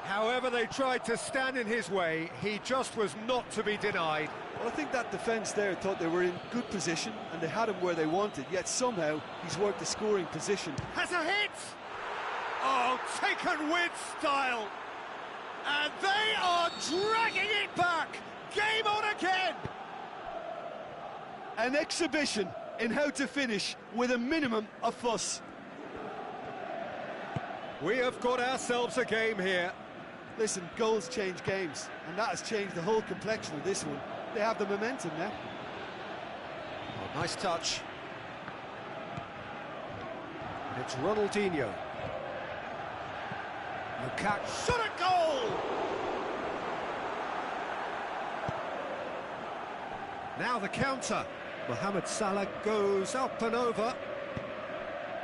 However they tried to stand in his way, he just was not to be denied. Well, I think that defence there thought they were in good position and they had him where they wanted, yet somehow he's worked the scoring position. Has a hit! Oh, taken with style! And they are dragging it back! Game on again! An exhibition in how to finish with a minimum of fuss. We have got ourselves a game here. Listen, goals change games, and that has changed the whole complexion of this one. They have the momentum now. Oh, nice touch. And it's Ronaldinho. Lukaku shot a goal! Now the counter. Mohamed Salah goes up and over.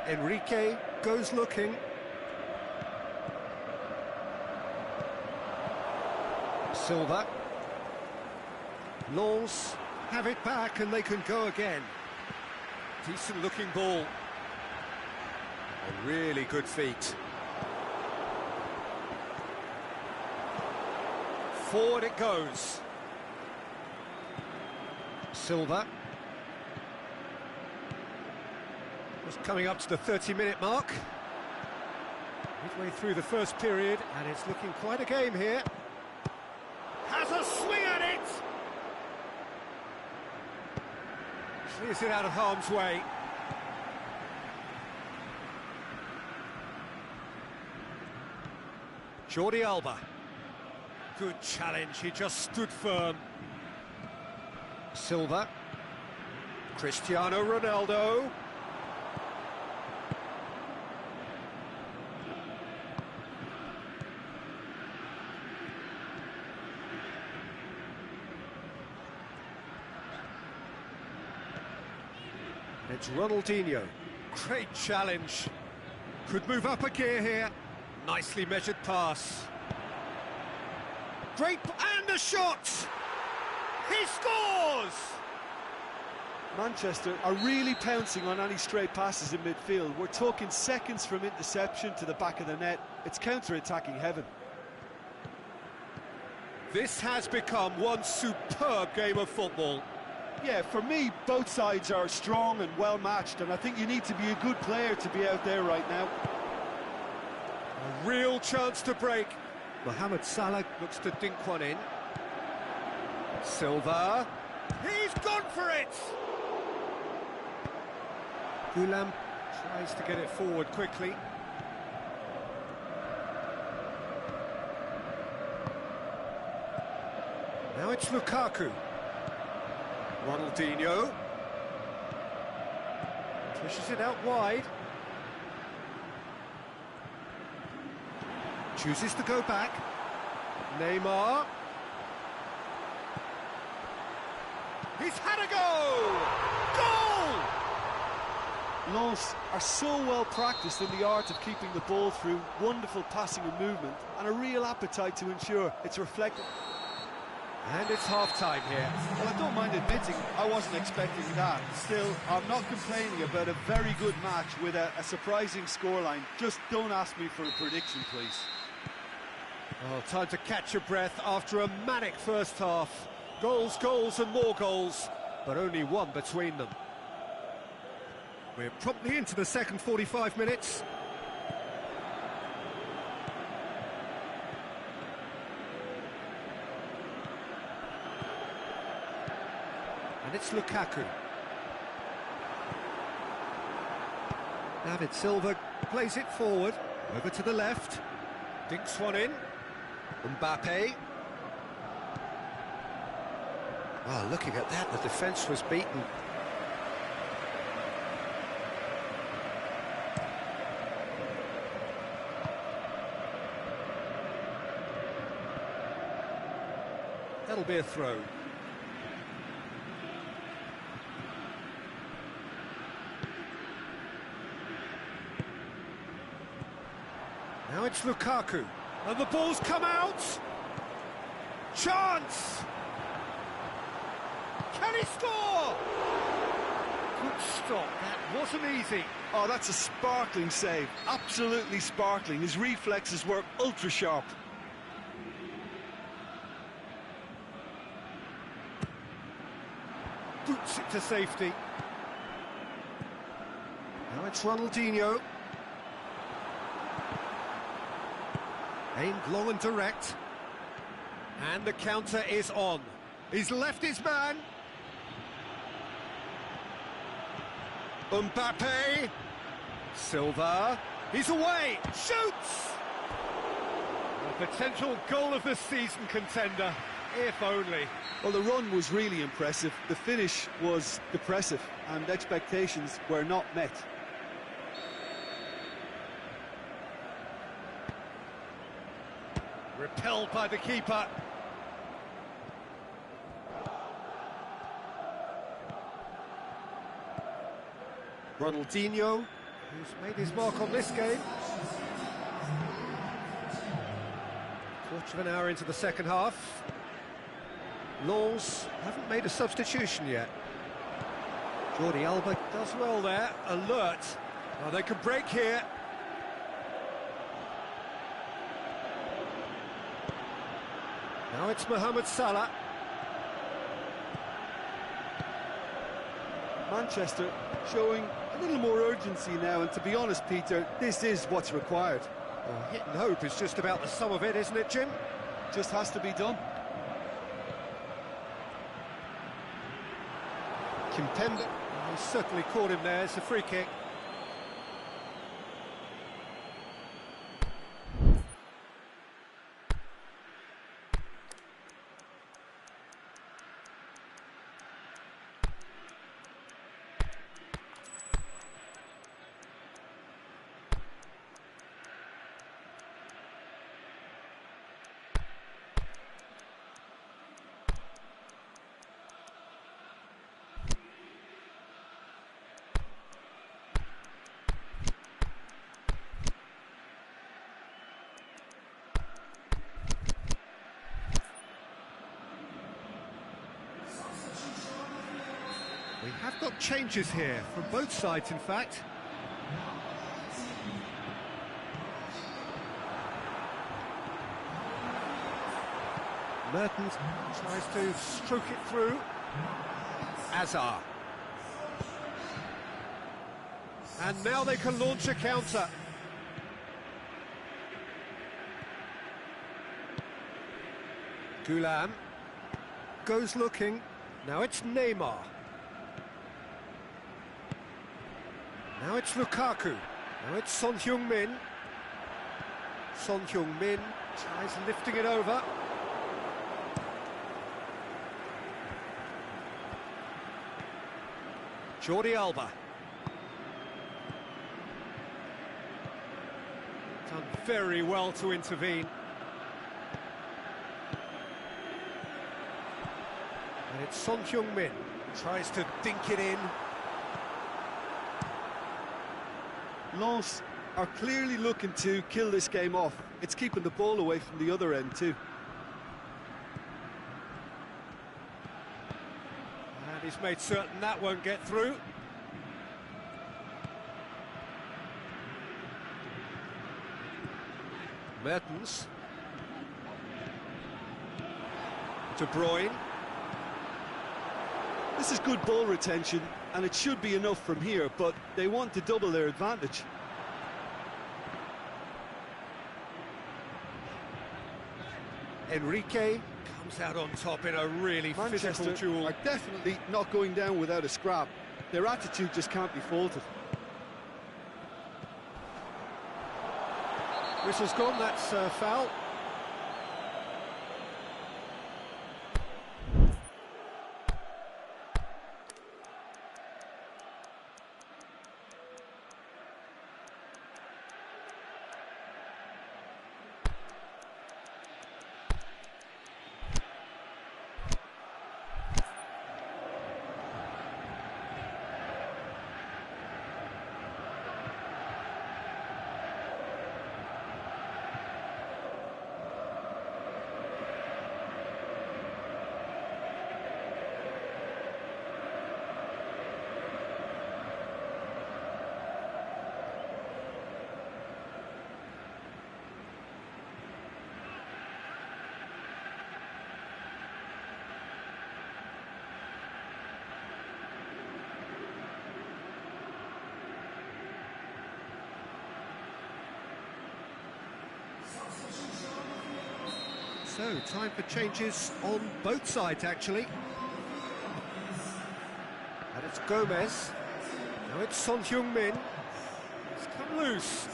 Enrique goes looking. Silva. Lens have it back and they can go again. Decent looking ball. A really good feet. Forward it goes. Silva. Just coming up to the 30-minute mark. Midway through the first period and it's looking quite a game here. Has a swing at it! Clears it out of harm's way. Jordi Alba. Good challenge, he just stood firm. Silva. Cristiano Ronaldo. It's Ronaldinho. Great challenge. Could move up a gear here. Nicely measured pass. Great, and a shot! He scores! Manchester are really pouncing on any stray passes in midfield. We're talking seconds from interception to the back of the net. It's counter-attacking heaven. This has become one superb game of football. Yeah, for me, both sides are strong and well matched, and I think you need to be a good player to be out there right now. A real chance to break. Mohamed Salah looks to dink one in. Silva. He's gone for it! Gulam tries to get it forward quickly. Now it's Lukaku. Ronaldinho. Pushes it out wide. Chooses to go back. Neymar. He's had a go! Goal! Lens are so well practiced in the art of keeping the ball through wonderful passing and movement, and a real appetite to ensure it's reflected. And it's half-time here. Well, I don't mind admitting I wasn't expecting that. Still, I'm not complaining about a very good match with a surprising scoreline. Just don't ask me for a prediction, please. Oh, time to catch your breath after a manic first half. Goals, goals and more goals, but only one between them. We're promptly into the second 45 minutes. And it's Lukaku. David Silva plays it forward, over to the left. Dinks one in. Mbappe. Oh, looking at that, the defence was beaten. That'll be a throw. Now it's Lukaku. And the ball's come out! Chance! Can he score? Good stop, that wasn't easy. Oh, that's a sparkling save, absolutely sparkling. His reflexes were ultra sharp. Boots it to safety. Now it's Ronaldinho. Aimed long and direct. And the counter is on. He's left his man. Mbappe. Silva. He's away. Shoots! A potential goal of the season contender, if only. Well, the run was really impressive. The finish was depressive, and expectations were not met. Repelled by the keeper. Ronaldinho, who's made his mark on this game. Quarter of an hour into the second half. Lens haven't made a substitution yet. Jordi Alba does well there, alert. Oh, they can break here. Now it's Mohamed Salah. Manchester showing a little more urgency now, and to be honest, Peter, this is what's required. Well, hit and hope is just about the sum of it, isn't it, Jim? Just has to be done. Kimpembe, he certainly caught him there. It's a free kick. We have got changes here, from both sides in fact. Mertens tries to stroke it through. Azar. And now they can launch a counter. Gulam goes looking. Now it's Neymar. Now it's Lukaku. Now it's Son Heung-min. Son Heung-min tries lifting it over. Jordi Alba. Done very well to intervene. And it's Son Heung-min. Tries to dink it in. Lens are clearly looking to kill this game off. It's keeping the ball away from the other end too. And he's made certain that won't get through. Mertens. De Bruyne. This is good ball retention, and it should be enough from here, but they want to double their advantage. Enrique comes out on top in a really physical duel. Are definitely not going down without a scrap. Their attitude just can't be faulted. Whistle's gone, that's foul. So, time for changes on both sides, actually. And it's Gomez. Now it's Son Heung-min. It's come loose.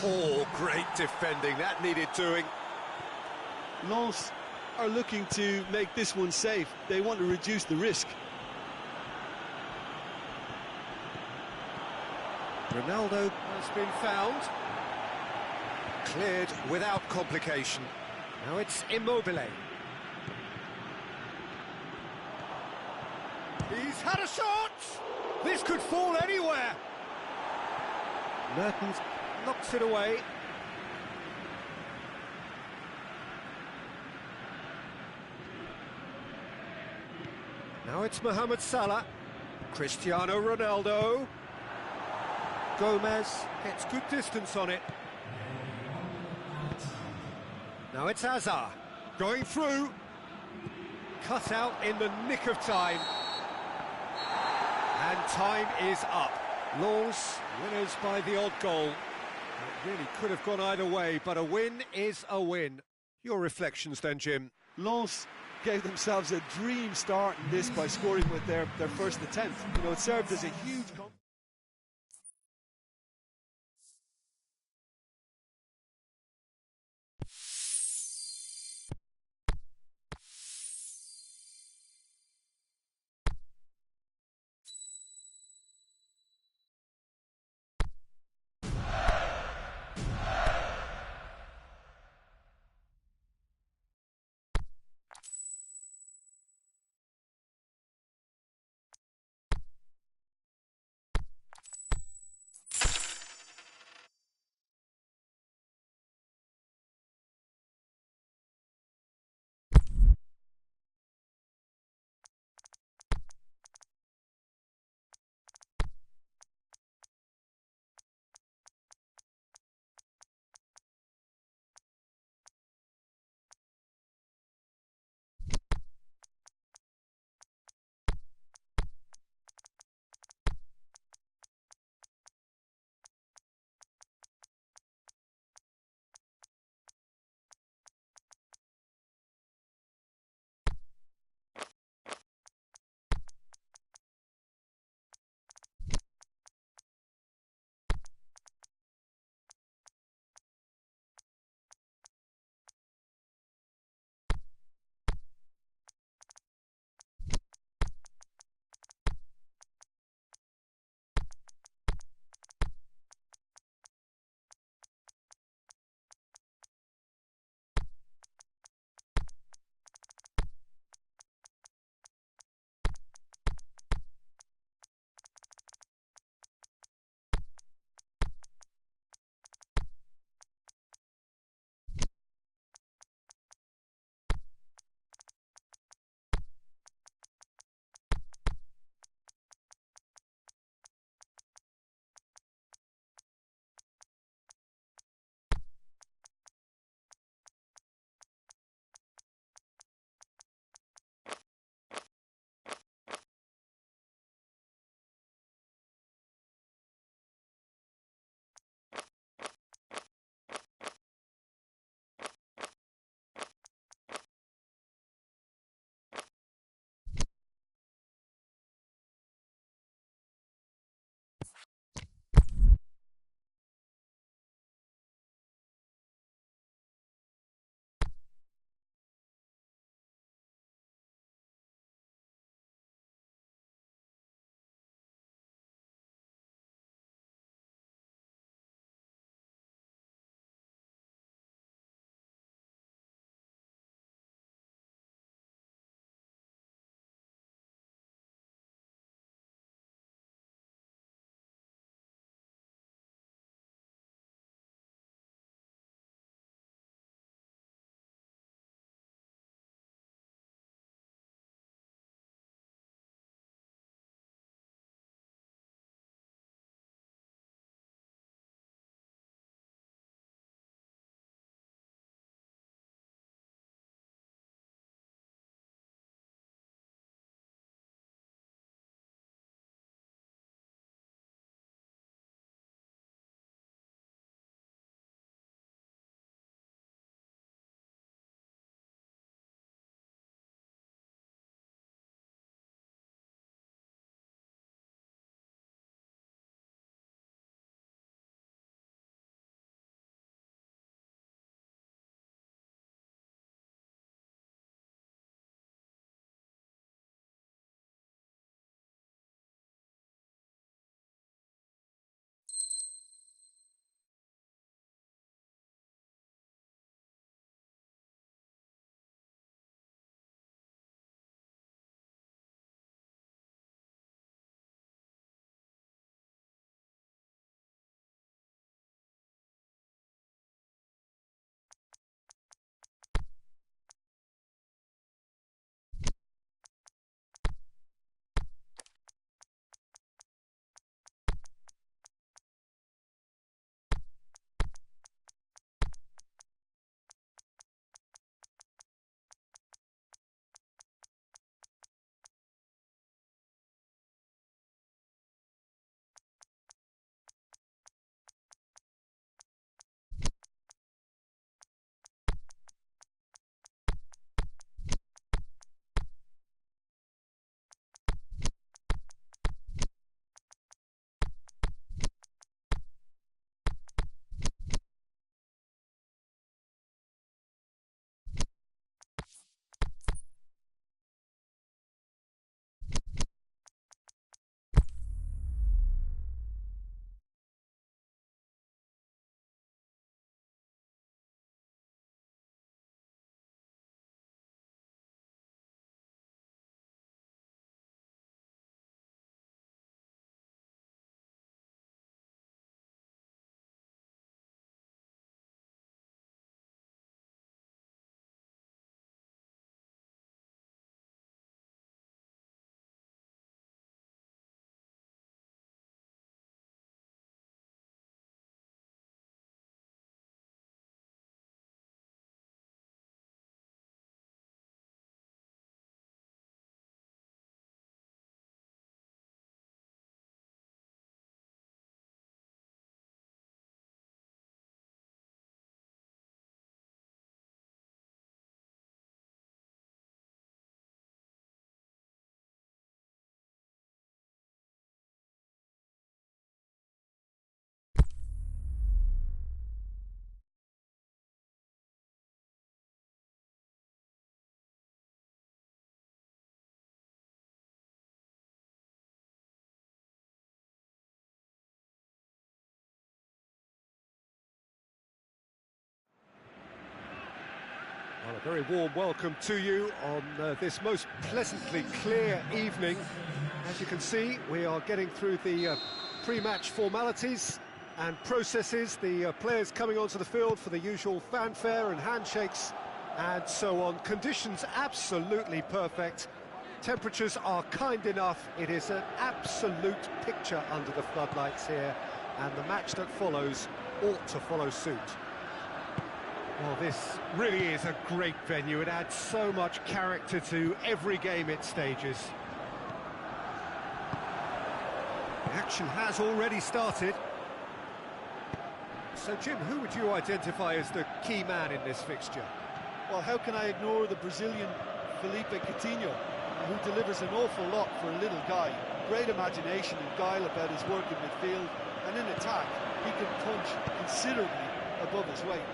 Oh, great defending. That needed doing. Lens are looking to make this one safe. They want to reduce the risk. Ronaldo has been found. Cleared without complication. Now it's Immobile. He's had a shot! This could fall anywhere! Mertens knocks it away. Now it's Mohamed Salah. Cristiano Ronaldo. Gomez gets good distance on it. Now it's Azar, going through, cut out in the nick of time. And time is up. Lens winners by the odd goal. It really could have gone either way, but a win is a win. Your reflections then, Jim? Lens gave themselves a dream start in this by scoring with their first attempt. You know, it served as a huge... Very warm welcome to you on this most pleasantly clear evening. As you can see, we are getting through the pre-match formalities and processes, the players coming onto the field for the usual fanfare and handshakes and so on. Conditions absolutely perfect. Temperatures are kind enough. It is an absolute picture under the floodlights here, and the match that follows ought to follow suit. Well, this really is a great venue. It adds so much character to every game it stages. The action has already started. So, Jim, who would you identify as the key man in this fixture? Well, how can I ignore the Brazilian Felipe Coutinho, who delivers an awful lot for a little guy. Great imagination and guile about his work in midfield, and in attack, he can punch considerably above his weight.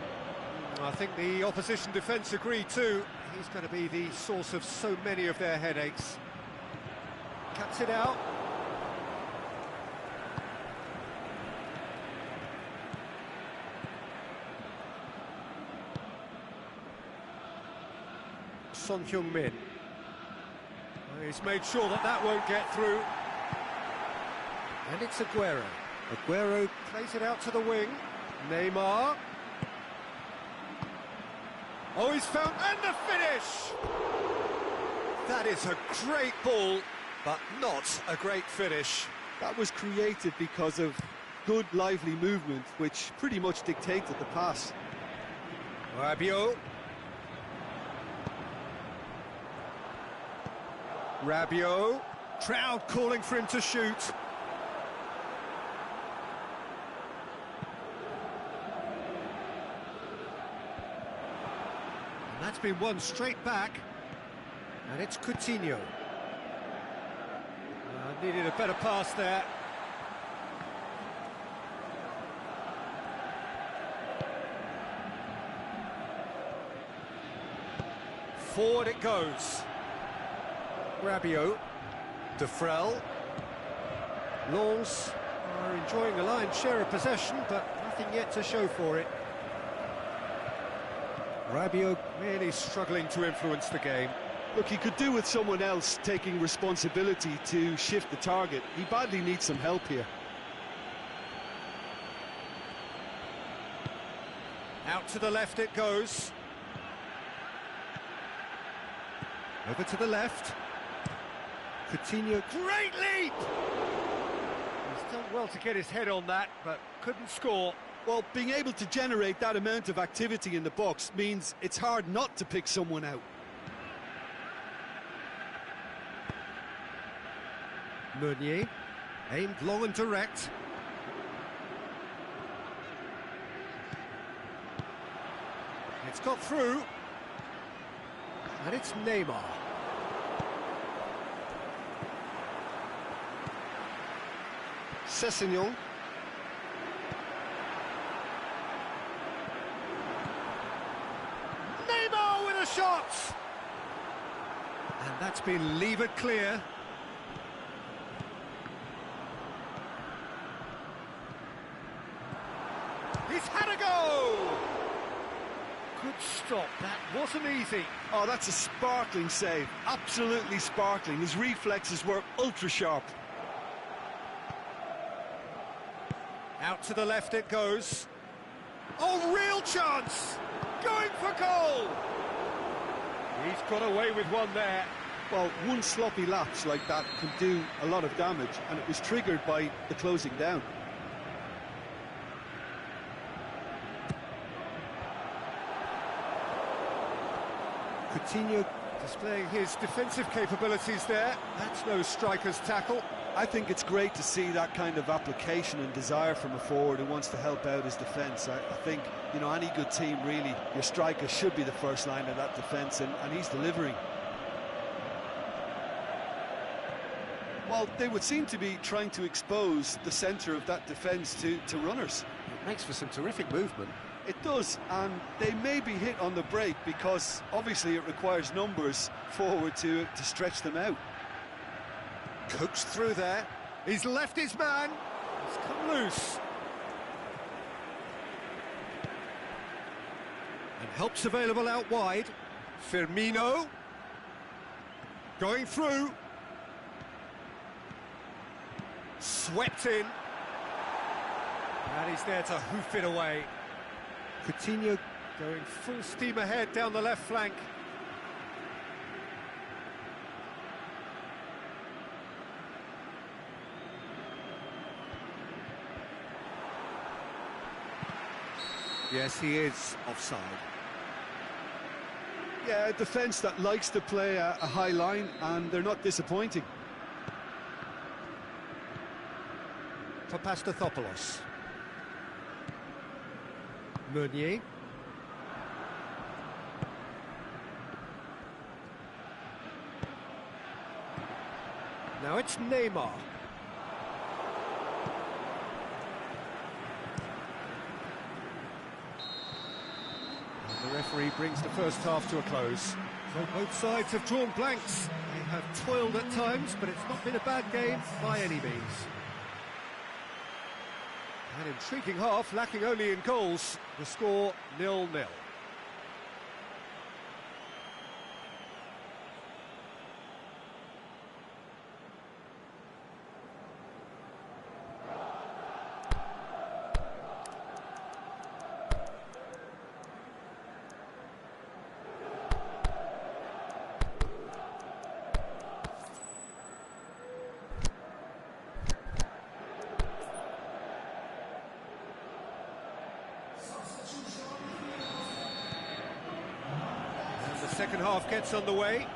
I think the opposition defence agree too. He's going to be the source of so many of their headaches. Cuts it out. Son Heung-min. He's made sure that that won't get through. And it's Aguero. Aguero plays it out to the wing. Neymar. Oh, he's found, and the finish! That is a great ball, but not a great finish. That was created because of good, lively movement, which pretty much dictated the pass. Rabiot. Rabiot. Crowd calling for him to shoot. That's been won straight back, and it's Coutinho. Needed a better pass there. Forward it goes. Rabiot, Defrel. Lens are enjoying a lion's share of possession, but nothing yet to show for it. Rabiot really struggling to influence the game. Look, he could do with someone else taking responsibility to shift the target. He badly needs some help here. Out to the left it goes. Over to the left. Coutinho, great leap! He's done well to get his head on that, but couldn't score. Well, being able to generate that amount of activity in the box means it's hard not to pick someone out. Meunier, aimed long and direct. It's got through. And it's Neymar. Sessegnon. Neymar with a shot! And that's been levered clear. He's had a go! Good stop, that wasn't easy. Oh, that's a sparkling save, absolutely sparkling. His reflexes were ultra-sharp. Out to the left it goes. Oh, real chance! Going for goal! He's got away with one there. Well, one sloppy lapse like that can do a lot of damage, and it was triggered by the closing down. Coutinho displaying his defensive capabilities there. That's no striker's tackle. I think it's great to see that kind of application and desire from a forward who wants to help out his defence. I think, you know, any good team, really, your striker should be the first line of that defence, and he's delivering. Well, they would seem to be trying to expose the centre of that defence to runners. It makes for some terrific movement. It does, and they may be hit on the break because obviously it requires numbers forward to stretch them out. Coaxed through there. He's left his man. He's come loose. And help's available out wide. Firmino. Going through. Swept in. And he's there to hoof it away. Coutinho going full steam ahead down the left flank. Yes, he is offside. Yeah, a defence that likes to play a high line, and they're not disappointing. Papastathopoulos. Meunier. Now it's Neymar. And the referee brings the first half to a close. So both sides have drawn blanks. They have toiled at times, but it's not been a bad game by any means. An intriguing half, lacking only in goals. The score 0-0. Second half gets underway.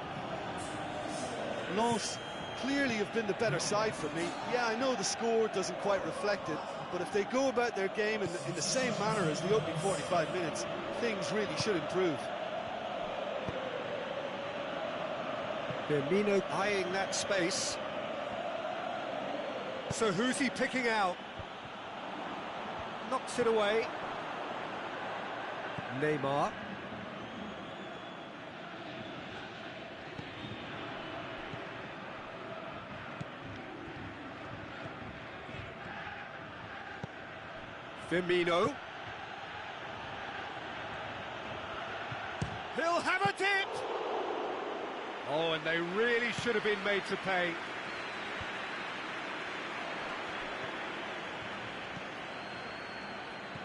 Lens clearly have been the better side for me. Yeah, I know the score doesn't quite reflect it, but if they go about their game in the same manner as the opening 45 minutes, things really should improve. Firmino eyeing that space. So who's he picking out? Knocks it away. Neymar. Firmino. He'll have a dip! Oh, and they really should have been made to pay.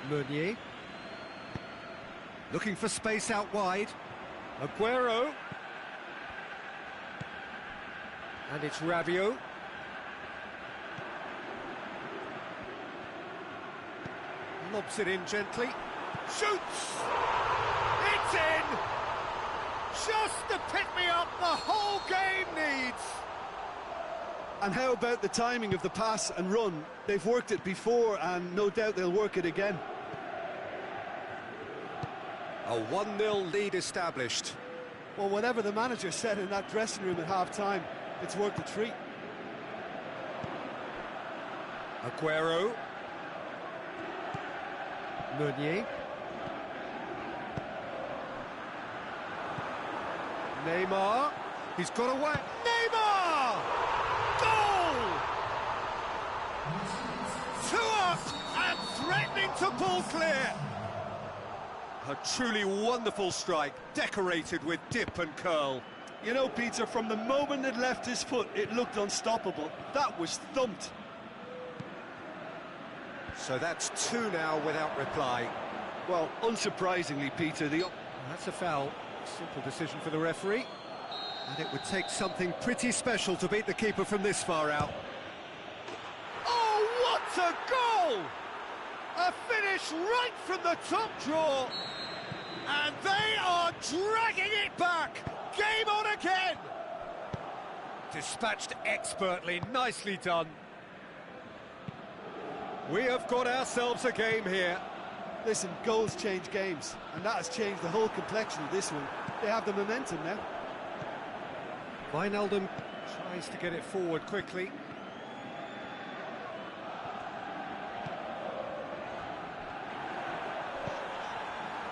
Meunier. Looking for space out wide. Aguero. And it's Rabiot. Lobs it in gently. Shoots! It's in! Just the pick-me-up the whole game needs! And how about the timing of the pass and run? They've worked it before, and no doubt they'll work it again. A 1-0 lead established. Well, whatever the manager said in that dressing room at half-time, it's worked a treat. Aguero. Meunier. Neymar. He's got away. Neymar! Goal! 2 up and threatening to pull clear. A truly wonderful strike, decorated with dip and curl. You know, Peter, from the moment it left his foot, it looked unstoppable. That was thumped. So that's 2 now without reply. Well, unsurprisingly, Peter, that's a foul. Simple decision for the referee. And it would take something pretty special to beat the keeper from this far out. Oh, what a goal! A finish right from the top draw. And they are dragging it back. Game on again. Dispatched expertly, nicely done. We have got ourselves a game here. Listen, goals change games, and that has changed the whole complexion of this one. They have the momentum now. Wijnaldum tries to get it forward quickly.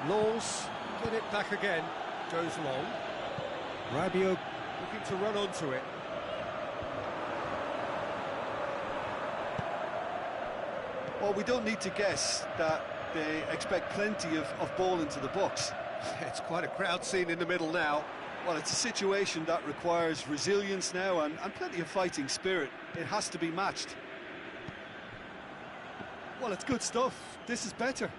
Lens get it back again. Goes long. Rabiot looking to run onto it. Well, we don't need to guess that they expect plenty of ball into the box. It's quite a crowd scene in the middle now. Well, it's a situation that requires resilience now and plenty of fighting spirit. It has to be matched. Well, it's good stuff. This is better.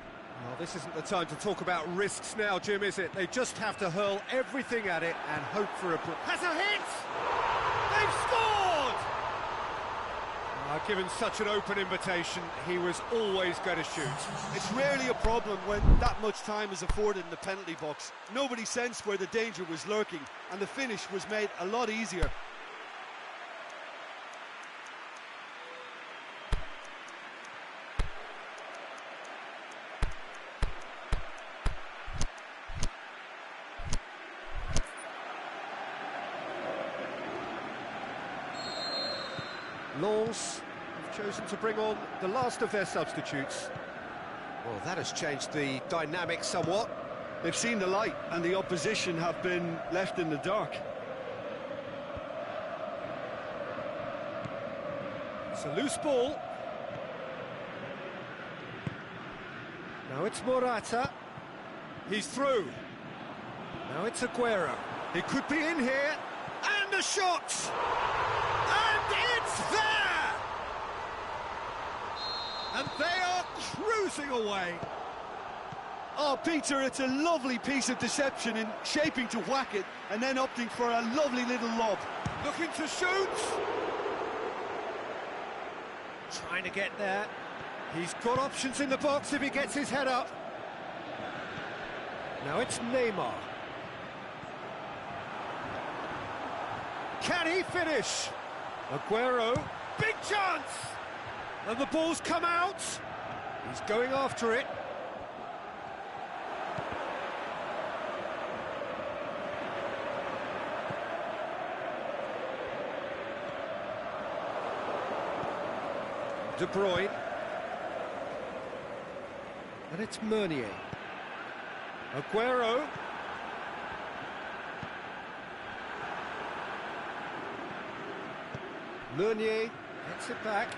Well, this isn't the time to talk about risks now, Jim, is it? They just have to hurl everything at it and hope for a... Has a hit! They've scored! Given such an open invitation, he was always going to shoot. It's rarely a problem when that much time is afforded in the penalty box. Nobody sensed where the danger was lurking, and the finish was made a lot easier. Lens have chosen to bring on the last of their substitutes. Well, that has changed the dynamic somewhat. They've seen the light and the opposition have been left in the dark. It's a loose ball. Now it's Morata. He's through. Now it's Aguero. He could be in here. And a shot! And it's there! And they are cruising away. Oh, Peter, it's a lovely piece of deception in shaping to whack it and then opting for a lovely little lob. Looking to shoot. Trying to get there. He's got options in the box if he gets his head up. Now it's Neymar. Can he finish? Aguero, big chance! And the ball's come out. He's going after it. De Bruyne. And it's Meunier. Aguero. Meunier gets it back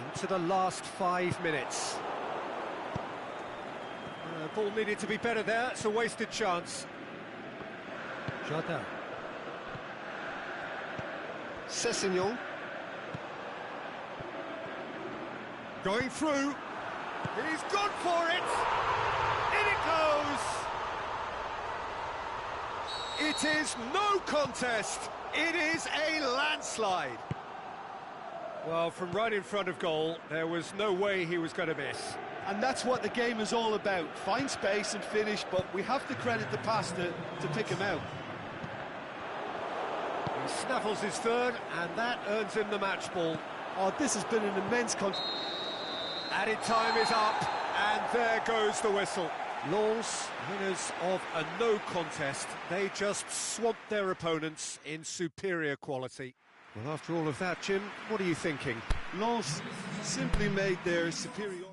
into the last 5 minutes. Ball needed to be better there, it's a wasted chance. Jardin. Sessegnon. Going through. He's gone for it! In it goes! It is no contest! It is a landslide! Well, from right in front of goal, there was no way he was going to miss. And that's what the game is all about. Find space and finish, but we have to credit the pass to pick him out. He snaffles his third, and that earns him the match ball. Oh, this has been an immense Added time is up, and there goes the whistle. Lens, winners of a no contest, they just swamped their opponents in superior quality. Well, after all of that, Jim, what are you thinking? Lens simply made their superior...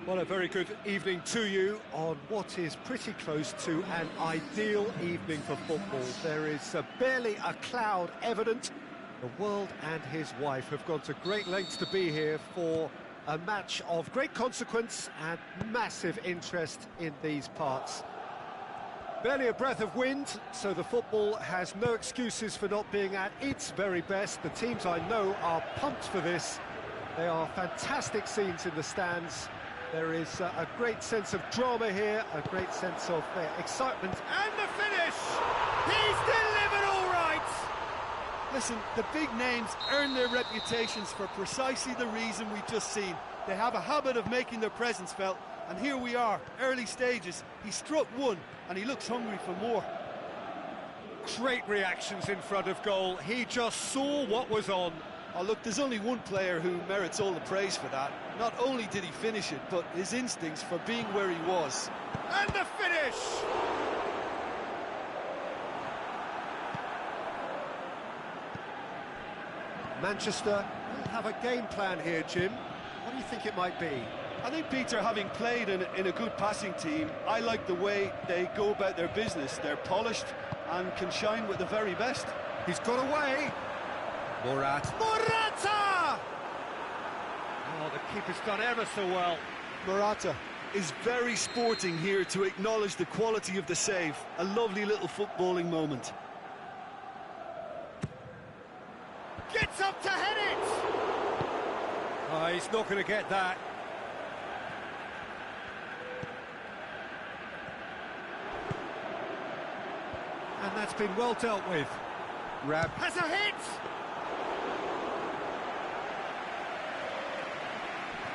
Well, a very good evening to you on what is pretty close to an ideal evening for football. There is barely a cloud evident. The world and his wife have gone to great lengths to be here for a match of great consequence and massive interest in these parts. Barely a breath of wind, so the football has no excuses for not being at its very best. The teams I know are pumped for this. They are fantastic scenes in the stands. There is a great sense of drama here, a great sense of excitement. And the finish! He's delivered all right! Listen, the big names earn their reputations for precisely the reason we've just seen. They have a habit of making their presence felt, and here we are, early stages. He struck one, and he looks hungry for more. Great reactions in front of goal. He just saw what was on. Oh, look, there's only one player who merits all the praise for that. Not only did he finish it, but his instincts for being where he was. And the finish! Manchester will have a game plan here, Jim. What do you think it might be? I think, Peter, having played in a good passing team, I like the way they go about their business. They're polished and can shine with the very best. He's got away. Morata! Oh, the keeper's done ever so well. Morata is very sporting here to acknowledge the quality of the save. A lovely little footballing moment. Gets up to head it! Oh, he's not going to get that. And that's been well dealt with. Rab has a hit!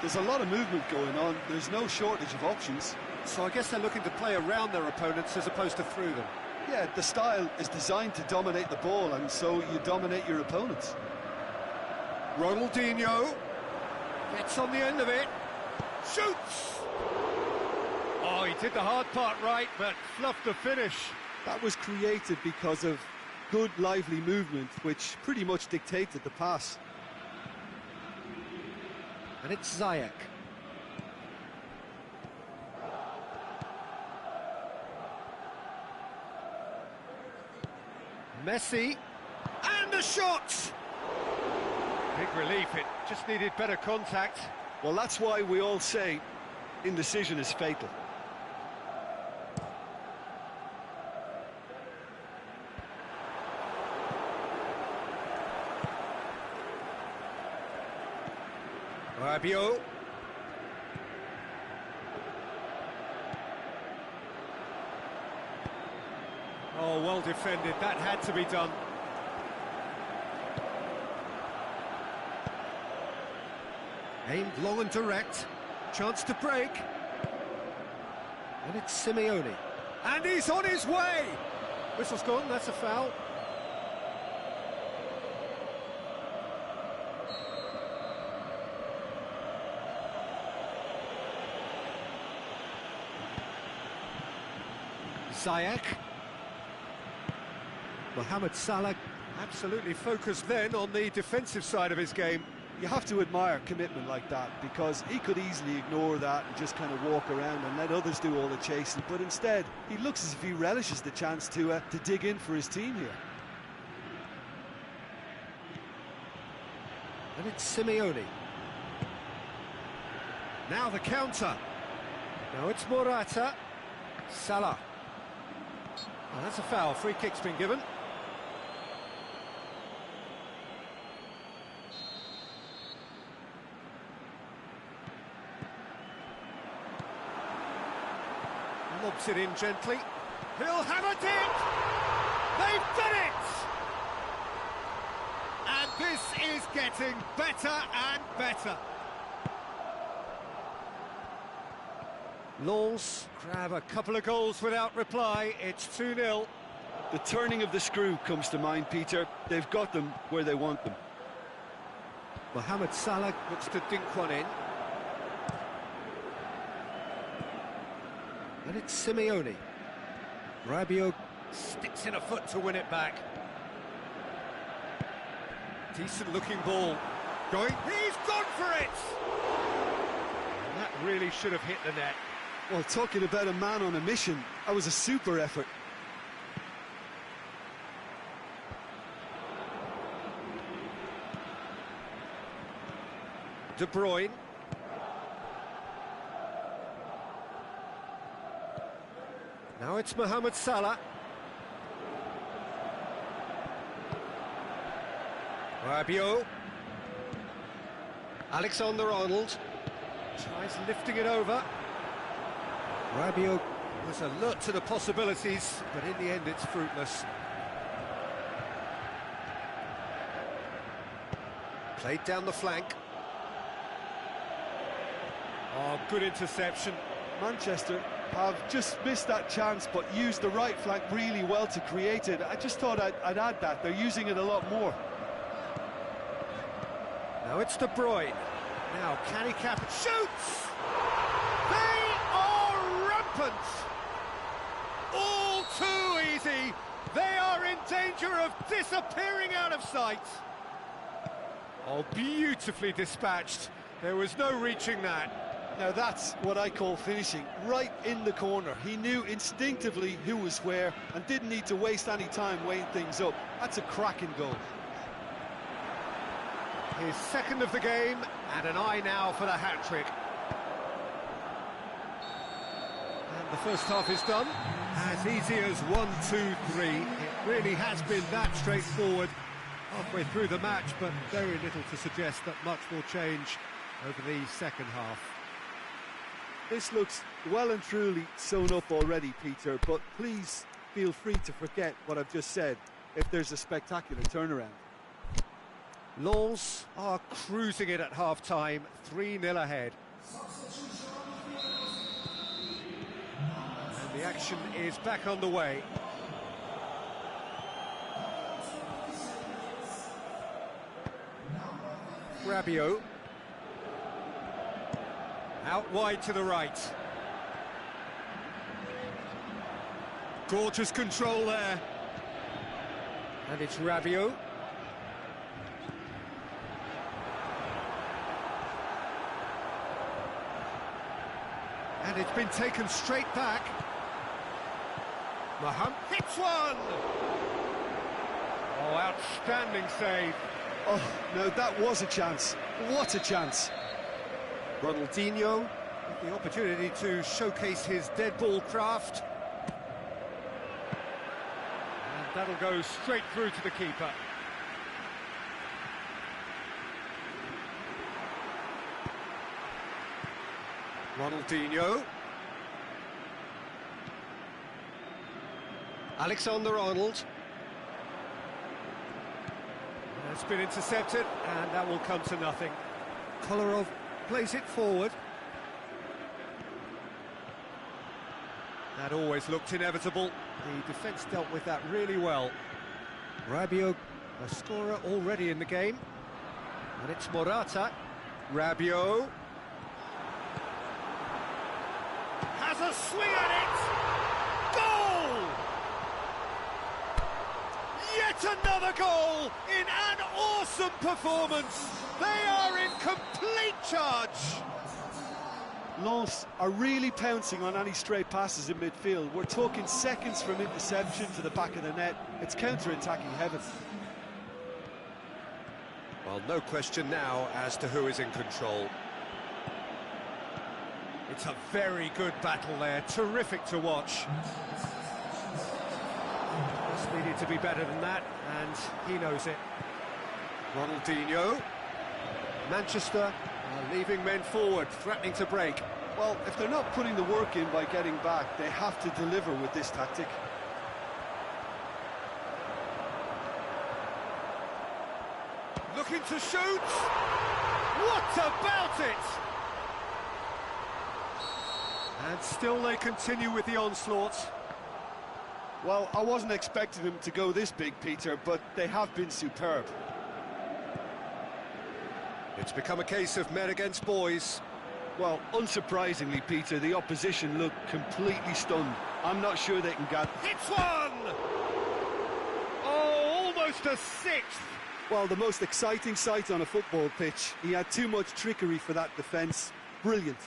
There's a lot of movement going on. There's no shortage of options. So I guess they're looking to play around their opponents as opposed to through them. Yeah, the style is designed to dominate the ball, and so you dominate your opponents. Ronaldinho gets on the end of it. Shoots! Oh, he did the hard part right, but fluffed the finish. That was created because of good, lively movement, which pretty much dictated the pass. And it's Ziyech. Messi. And the shot! Big relief, it just needed better contact. Well, that's why we all say indecision is fatal. Rabiot. Oh, well defended. That had to be done. Aimed long and direct. Chance to break. And it's Simeone. And he's on his way! Whistle's gone, that's a foul. Ziyech. Mohamed Salah absolutely focused then on the defensive side of his game. You have to admire commitment like that, because he could easily ignore that and just kind of walk around and let others do all the chasing, but instead he looks as if he relishes the chance to dig in for his team here. And it's Simeone. Now the counter. Now it's Morata. Salah. Oh, that's a foul. Free kick's been given. Lobs it in gently. He'll have it in! They've done it! And this is getting better and better. Lens grab a couple of goals without reply. It's 2-0. The turning of the screw comes to mind, Peter. They've got them where they want them. Mohamed Salah looks to dink one in. And it's Simeone. Rabiot sticks in a foot to win it back. Decent looking ball. Going. He's gone for it! And that really should have hit the net. Well, talking about a man on a mission, that was a super effort. De Bruyne. Now it's Mohamed Salah. Rabiot. Alexander-Arnold tries lifting it over. Rabiot was alert to the possibilities, but in the end it's fruitless. Played down the flank. Oh, good interception. Manchester have just missed that chance, but used the right flank really well to create it. I just thought I'd add that. They're using it a lot more. Now it's De Bruyne. Now, can he cap it? Shoots! They are rampant! All too easy! They are in danger of disappearing out of sight! Oh, beautifully dispatched. There was no reaching that. Now that's what I call finishing, right in the corner. He knew instinctively who was where and didn't need to waste any time weighing things up. That's a cracking goal. His second of the game, and an eye now for the hat-trick. And the first half is done. As easy as 1, 2, 3. It really has been that straightforward halfway through the match, but very little to suggest that much will change over the second half. This looks well and truly sewn up already, Peter, but please feel free to forget what I've just said if there's a spectacular turnaround. Lens are cruising it at half-time, 3-0 ahead. And the action is back on the way. Rabiot. Out wide to the right. Gorgeous control there. And it's Rabiot. And it's been taken straight back. Mohamed hits one! Oh, outstanding save. Oh, no, that was a chance. What a chance. Ronaldinho with the opportunity to showcase his dead ball craft. And that'll go straight through to the keeper. Ronaldinho. Alexander-Arnold. It's been intercepted, and that will come to nothing. Kolarov plays it forward. That always looked inevitable. The defence dealt with that really well. Rabiot, a scorer already in the game. And it's Morata. Rabiot. Has a swing at it! Goal! Yet another goal in an awesome performance! They are in complete charge! Lens are really pouncing on any stray passes in midfield. We're talking seconds from interception to the back of the net. It's counter-attacking heaven. Well, no question now as to who is in control. It's a very good battle there, terrific to watch. Just needed to be better than that, and he knows it. Ronaldinho. Manchester are leaving men forward, threatening to break. Well, if they're not putting the work in by getting back, they have to deliver with this tactic. Looking to shoot! What about it? And still they continue with the onslaught. Well, I wasn't expecting them to go this big, Peter, but they have been superb. It's become a case of men against boys. Well, unsurprisingly, Peter, the opposition look completely stunned. I'm not sure they can get... Hits one! Oh, almost a sixth! Well, the most exciting sight on a football pitch. He had too much trickery for that defence. Brilliant.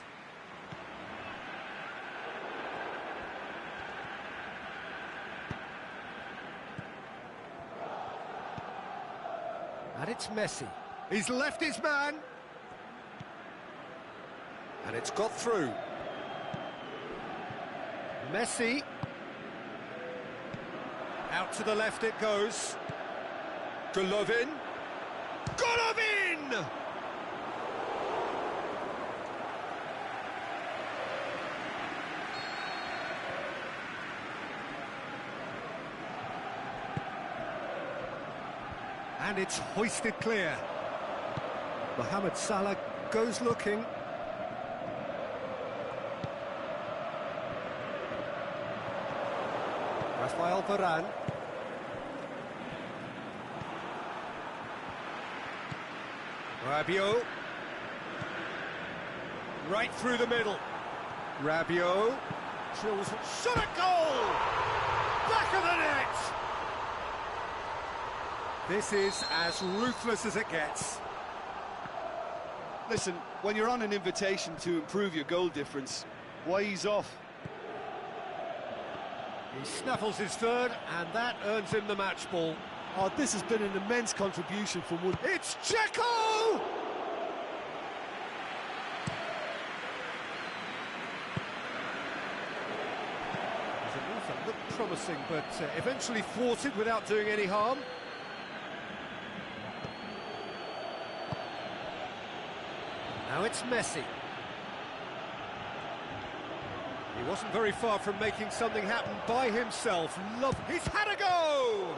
And it's Messi. He's left his man. And it's got through. Messi. Out to the left it goes. Golovin. Golovin! And it's hoisted clear. Mohamed Salah goes looking. Rafael Varane. Rabiot. Right through the middle. Rabiot. Drills it. Shot at goal! Back of the net! This is as ruthless as it gets. Listen, when you're on an invitation to improve your goal difference, why ease off? He snaffles his third, and that earns him the match ball. Oh, this has been an immense contribution from one. It's Dzeko! His move looked promising, but eventually thwarted without doing any harm. Now it's Messi. He wasn't very far from making something happen by himself. He's had a go!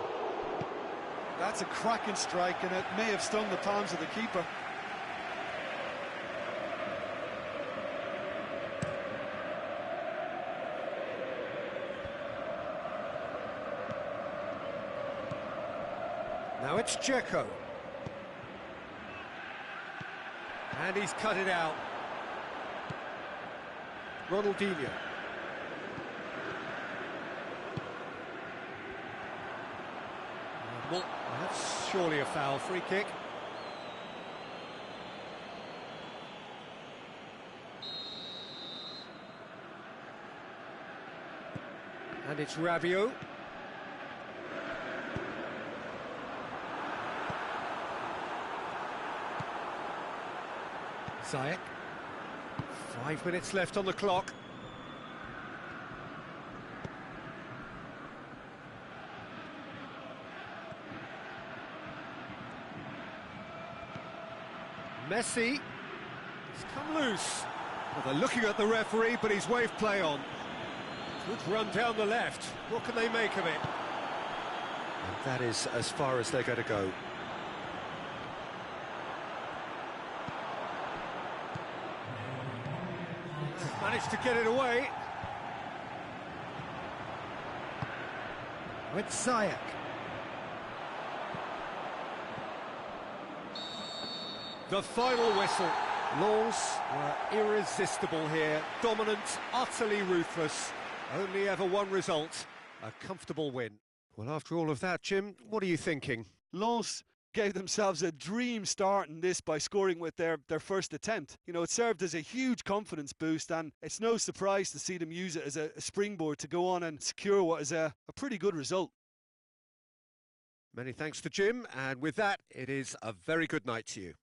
That's a cracking strike, and it may have stung the palms of the keeper. Now it's Dzeko. And he's cut it out. Ronaldinho. Well, that's surely a foul. Free kick. And it's Rabiot. Ziyech. 5 minutes left on the clock. Messi. He's come loose. Well, they're looking at the referee, but he's waved play on. Good run down the left. What can they make of it? And that is as far as they're going to go. Managed to get it away. With Ziyech. The final whistle. Lens were irresistible here. Dominant, utterly ruthless. Only ever one result. A comfortable win. Well, after all of that, Jim, what are you thinking? Lens gave themselves a dream start in this by scoring with their first attempt. You know, it served as a huge confidence boost, and it's no surprise to see them use it as a springboard to go on and secure what is a pretty good result. Many thanks to Jim, and with that, it is a very good night to you.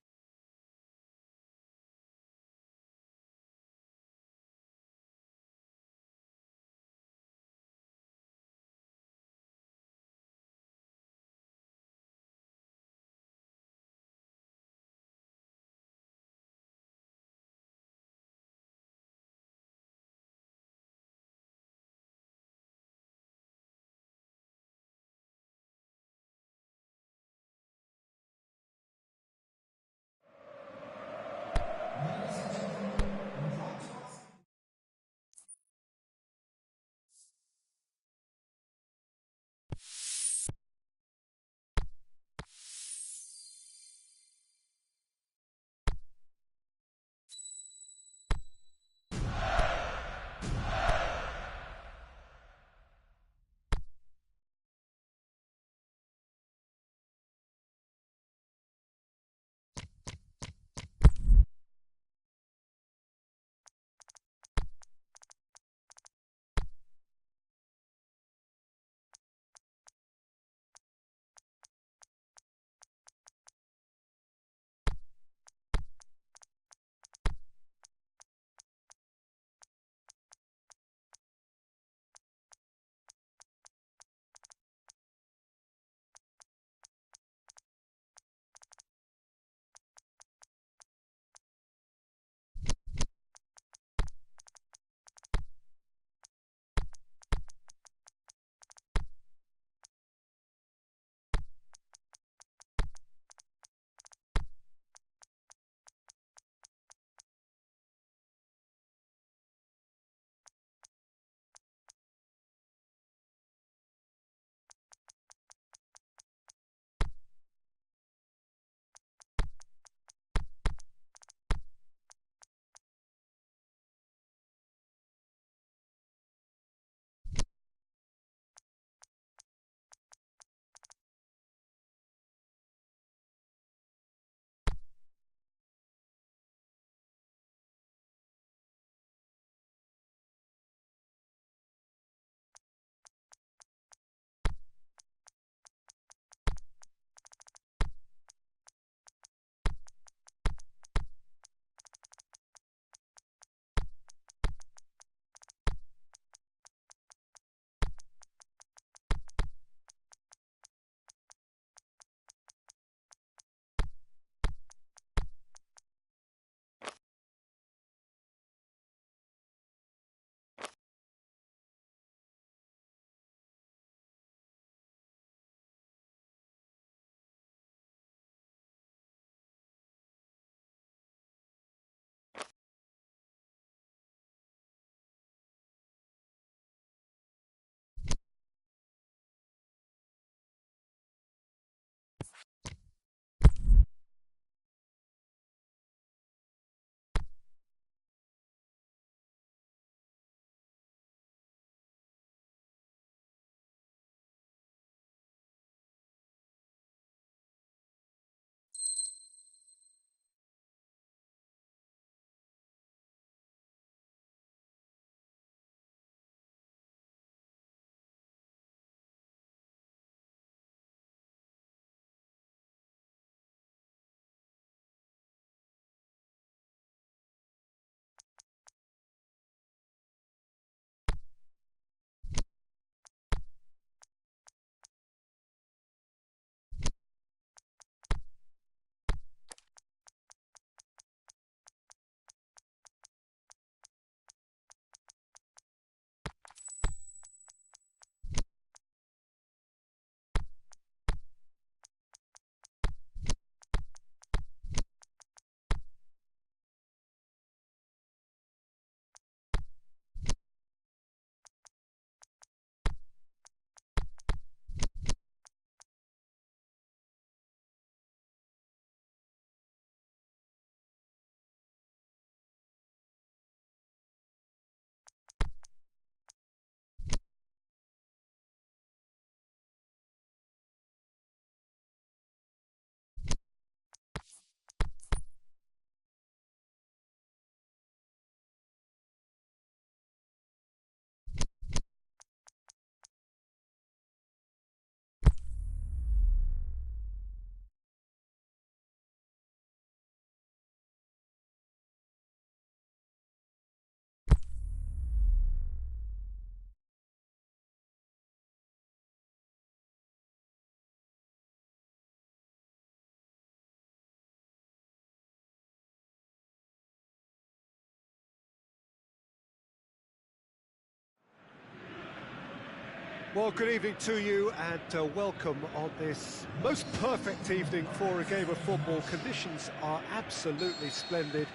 Well, good evening to you and welcome on this most perfect evening for a game of football. Conditions are absolutely splendid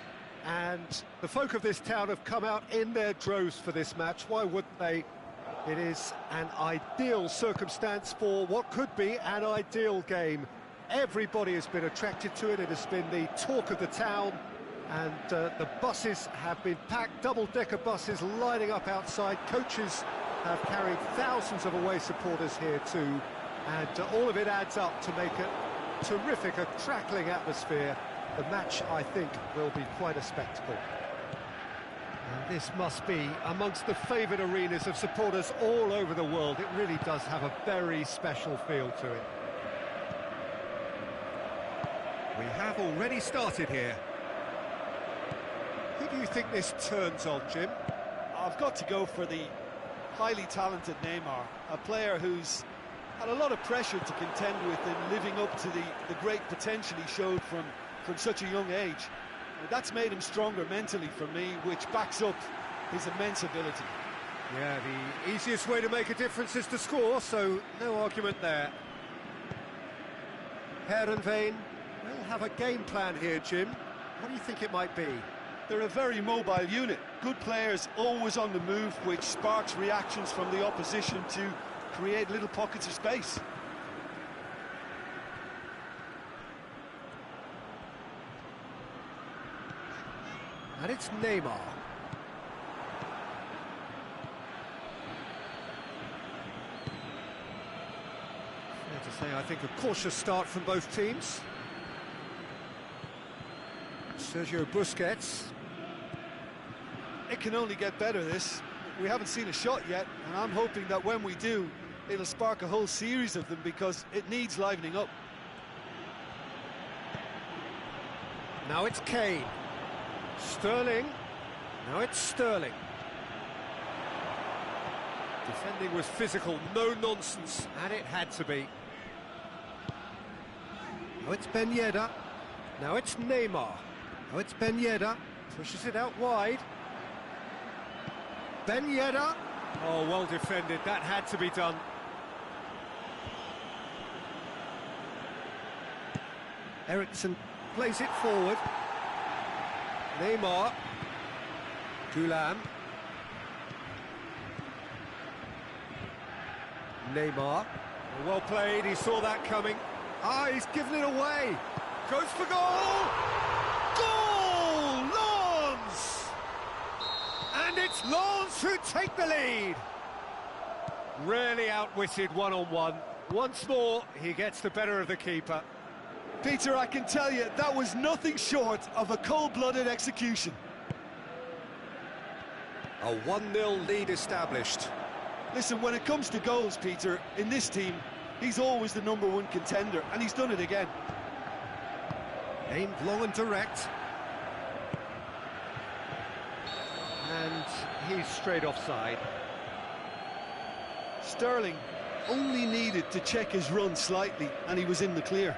and the folk of this town have come out in their droves for this match. Why wouldn't they? It is an ideal circumstance for what could be an ideal game. Everybody has been attracted to it. It has been the talk of the town and the buses have been packed, double-decker buses lining up outside. Coaches have carried thousands of away supporters here too, and all of it adds up to make a terrific, a crackling atmosphere. The match, I think, will be quite a spectacle. And this must be amongst the favoured arenas of supporters all over the world. It really does have a very special feel to it. We have already started here. Who do you think this turns on, Jim? I've got to go for the highly talented Neymar, a player who's had a lot of pressure to contend with in living up to the great potential he showed from such a young age. That's made him stronger mentally for me, which backs up his immense ability. Yeah, the easiest way to make a difference is to score, so no argument there. Heerenveen will have a game plan here, Jim. What do you think it might be? They're a very mobile unit. Good players always on the move, which sparks reactions from the opposition to create little pockets of space. And it's Neymar. Fair to say, I think a cautious start from both teams. Sergio Busquets. It can only get better, this. We haven't seen a shot yet, and I'm hoping that when we do, it'll spark a whole series of them because it needs livening up. Now it's Kane. Sterling. Now it's Sterling. Defending was physical, no nonsense, and it had to be. Now it's Ben Yedder. Now it's Neymar. Now it's Ben Yedder. Pushes it out wide. Ben Yedder. Oh, well defended. That had to be done. Eriksson plays it forward. Neymar. Gulam. Neymar. Well played, he saw that coming. Ah, he's given it away. Goes for goal! Goal! Lens! And it's Lens who take the lead. Really outwitted one-on-one. Once more, he gets the better of the keeper. Peter, I can tell you, that was nothing short of a cold-blooded execution. A 1-0 lead established. Listen, when it comes to goals, Peter, in this team, he's always the #1 contender, and he's done it again. Aimed long and direct. And he's straight offside. Sterling only needed to check his run slightly, and he was in the clear.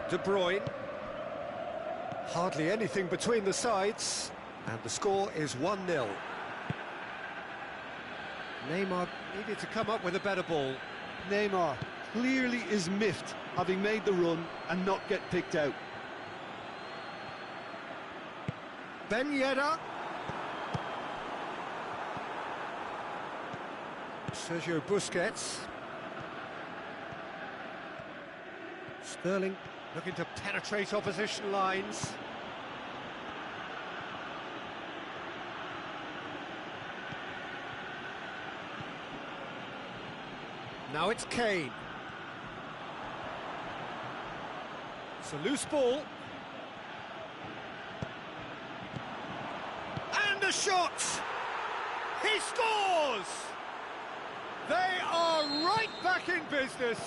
De Bruyne. Hardly anything between the sides, and the score is 1-0. Neymar needed to come up with a better ball. Neymar clearly is miffed, having made the run and not get picked out. Ben Yedder. Sergio Busquets. Sterling looking to penetrate opposition lines. Now it's Kane. It's a loose ball. And a shot! He scores! They are right back in business.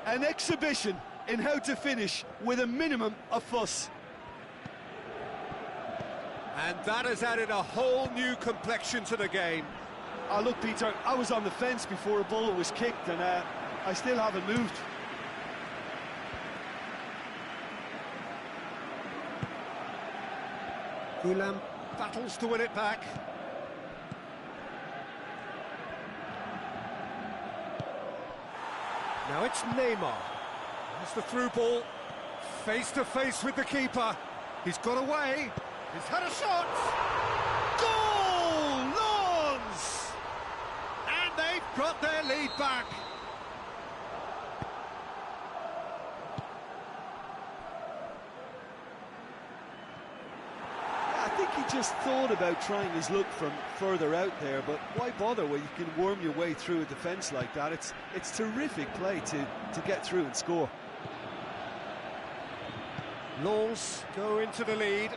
An exhibition in how to finish with a minimum of fuss. And that has added a whole new complexion to the game. Oh, look, Peter, I was on the fence before a ball was kicked, and I still haven't moved. Gulam Battles to win it back. Now it's Neymar. There's the through ball. Face to face with the keeper. He's got away. He's had a shot. Goal! Lawns! And they've got their lead back. I think he just thought about trying his luck from further out there, but why bother when you can worm your way through a defence like that? It's terrific play to get through and score. Lens go into the lead.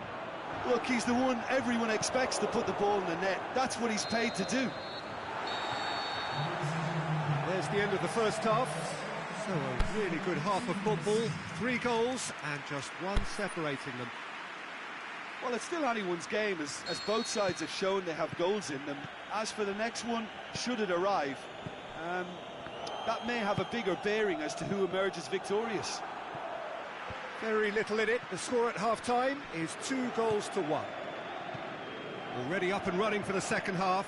Look, he's the one everyone expects to put the ball in the net. That's what he's paid to do. There's the end of the first half. So a really good half of football. 3 goals and just one separating them. Well, it's still anyone's game, as both sides have shown they have goals in them. As for the next one, should it arrive, that may have a bigger bearing as to who emerges victorious. Very little in it. The score at half-time is 2-1. Already up and running for the second half.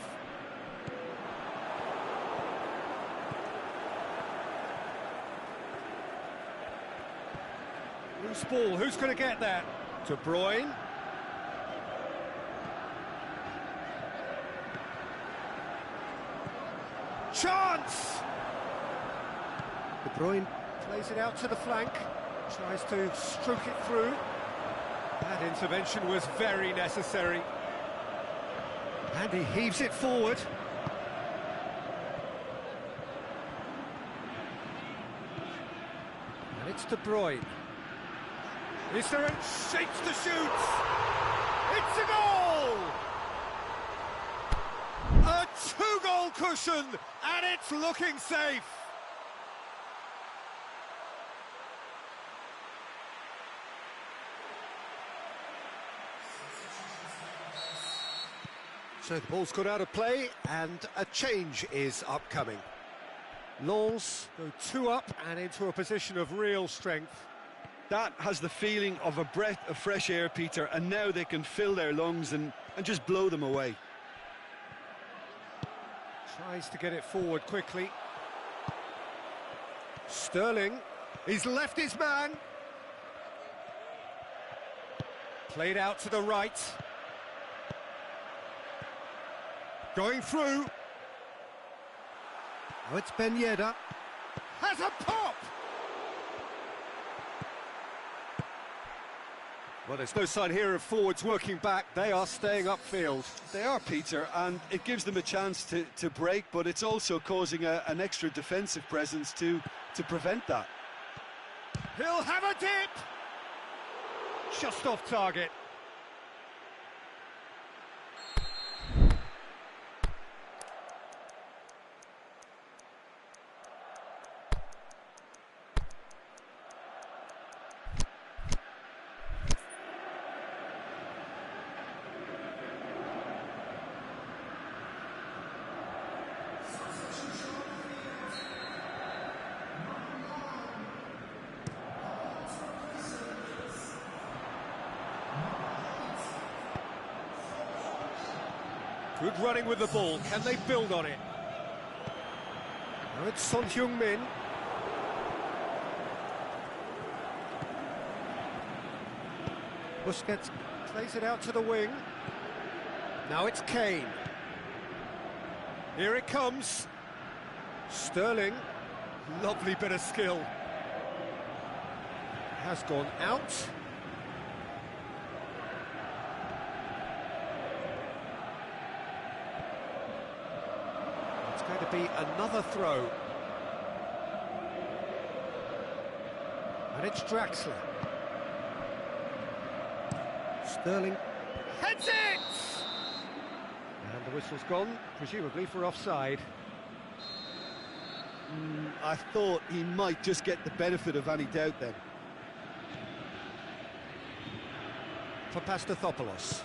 Loose ball, who's going to get there? De Bruyne. Chance! De Bruyne plays it out to the flank. Tries to stroke it through. That intervention was very necessary. And he heaves it forward. And it's De Bruyne. Is there a shakes to shoot? It's a goal! A 2-goal cushion, and it's looking safe. So the ball's got out of play, and a change is upcoming. Lens go 2 up and into a position of real strength. That has the feeling of a breath of fresh air, Peter, and now they can fill their lungs and just blow them away. Tries to get it forward quickly. Sterling, he's left his man. Played out to the right. Going through. Oh, it's Ben Yedder. Has a pop! Well, there's no sign here of forwards working back. They are staying upfield. They are, Peter, and it gives them a chance to break, but it's also causing an extra defensive presence to prevent that. He'll have a dip! Just off target. Good running with the ball. Can they build on it? Now it's Son Heung-min. Busquets plays it out to the wing. Now it's Kane. Here it comes. Sterling. Lovely bit of skill. Has gone out. It's going to be another throw. And it's Draxler. Sterling heads it! And the whistle's gone, presumably for offside. I thought he might just get the benefit of any doubt then. Papastathopoulos.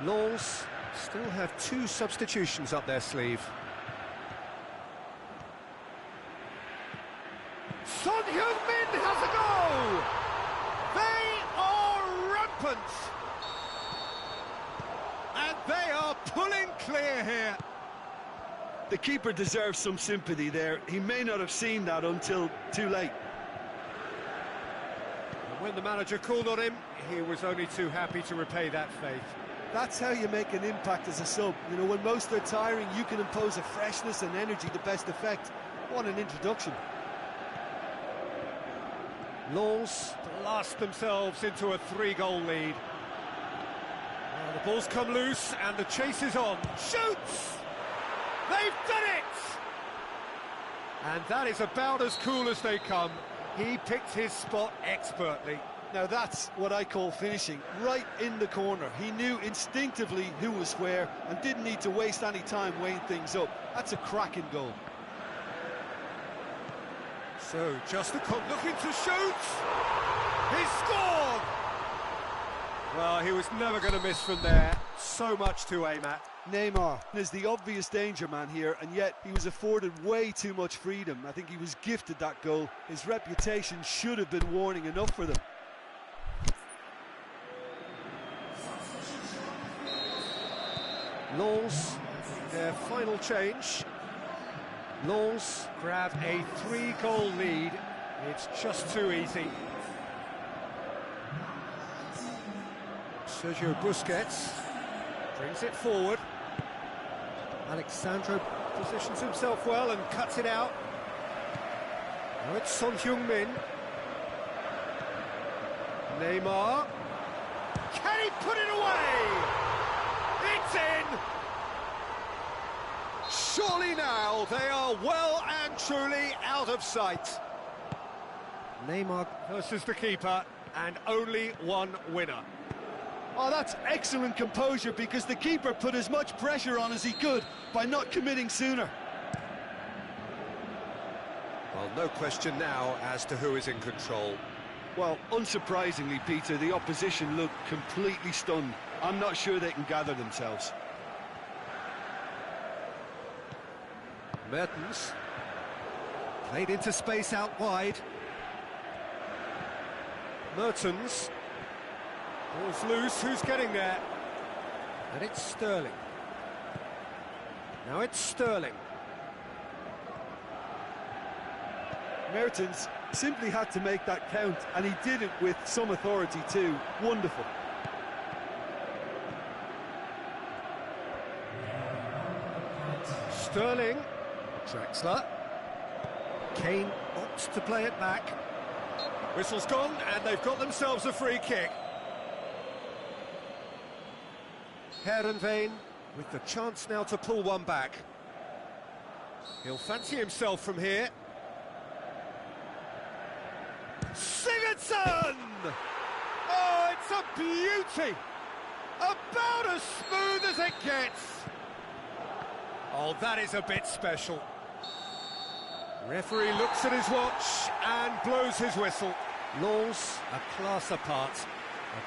Lens still have 2 substitutions up their sleeve. Son Heung-min has a goal! opens. And they are pulling clear here. The keeper deserves some sympathy there. He may not have seen that until too late. And when the manager called on him, he was only too happy to repay that faith. That's how you make an impact as a sub. You know, when most are tiring, you can impose a freshness and energy to best effect. What an introduction. Lens blast themselves into a 3-goal lead. Well, the ball's come loose and the chase is on. Shoots! They've done it! And that is about as cool as they come. He picked his spot expertly. Now that's what I call finishing, right in the corner. He knew instinctively who was where and didn't need to waste any time weighing things up. That's a cracking goal. So, just looking to shoot! He scored! Well, he was never going to miss from there. So much to aim at. Neymar is the obvious danger man here, and yet he was afforded way too much freedom. I think he was gifted that goal. His reputation should have been warning enough for them. Lens, their final change. Lens grab a 3-goal lead. It's just too easy. Sergio Busquets brings it forward. Alexandro positions himself well and cuts it out. Now it's Son Heung-min. Neymar. Can he put it away? It's in! Surely now they are well and truly out of sight. Neymar versus the keeper, and only one winner. Oh, that's excellent composure, because the keeper put as much pressure on as he could by not committing sooner. Well, no question now as to who is in control. Well, unsurprisingly, Peter, the opposition look completely stunned. I'm not sure they can gather themselves. Mertens played into space out wide. Mertens. Ball's loose, who's getting there? And it's Sterling. Now it's Sterling. Mertens simply had to make that count, and he did it with some authority too. Wonderful. Sterling. Draxler. Kane opts to play it back. Whistle's gone, and they've got themselves a free kick. Heerenveen with the chance now to pull one back. He'll fancy himself from here. Sigurdsson! Oh, it's a beauty! About as smooth as it gets! Oh, that is a bit special. Referee looks at his watch and blows his whistle. Lens a class apart.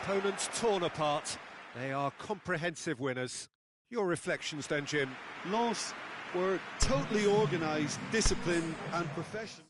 Opponents torn apart. They are comprehensive winners. Your reflections then, Jim? Lens were totally organised, disciplined and professional.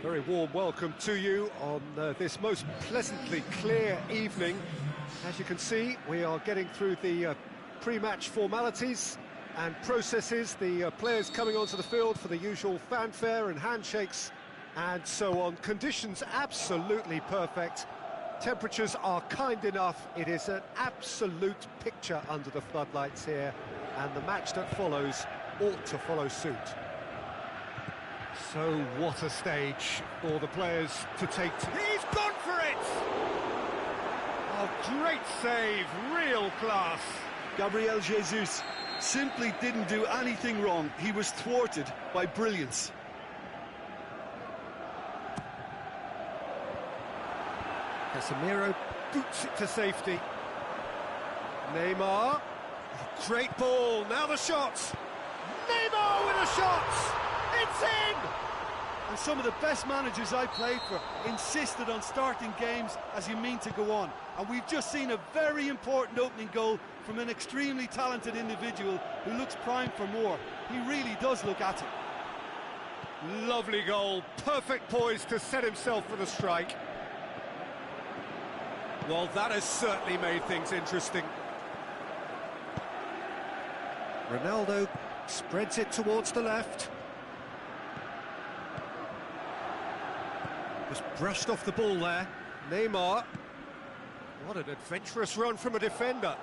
Very warm welcome to you on this most pleasantly clear evening. As you can see, we are getting through the pre-match formalities and processes, the players coming onto the field for the usual fanfare and handshakes and so on. Conditions absolutely perfect. Temperatures are kind enough. It is an absolute picture under the floodlights here, and the match that follows ought to follow suit. So what a stage for the players to take to. He's gone for it! Oh, great save, real class. Gabriel Jesus simply didn't do anything wrong. He was thwarted by brilliance. Casemiro boots it to safety. Neymar, oh, great ball, now the shot. Neymar with a shot! It's in! And some of the best managers I played for insisted on starting games as you mean to go on. And we've just seen a very important opening goal from an extremely talented individual who looks primed for more. He really does look at it. Lovely goal, perfect poise to set himself for the strike. Well, that has certainly made things interesting. Ronaldo spreads it towards the left. Just brushed off the ball there. Neymar. What an adventurous run from a defender.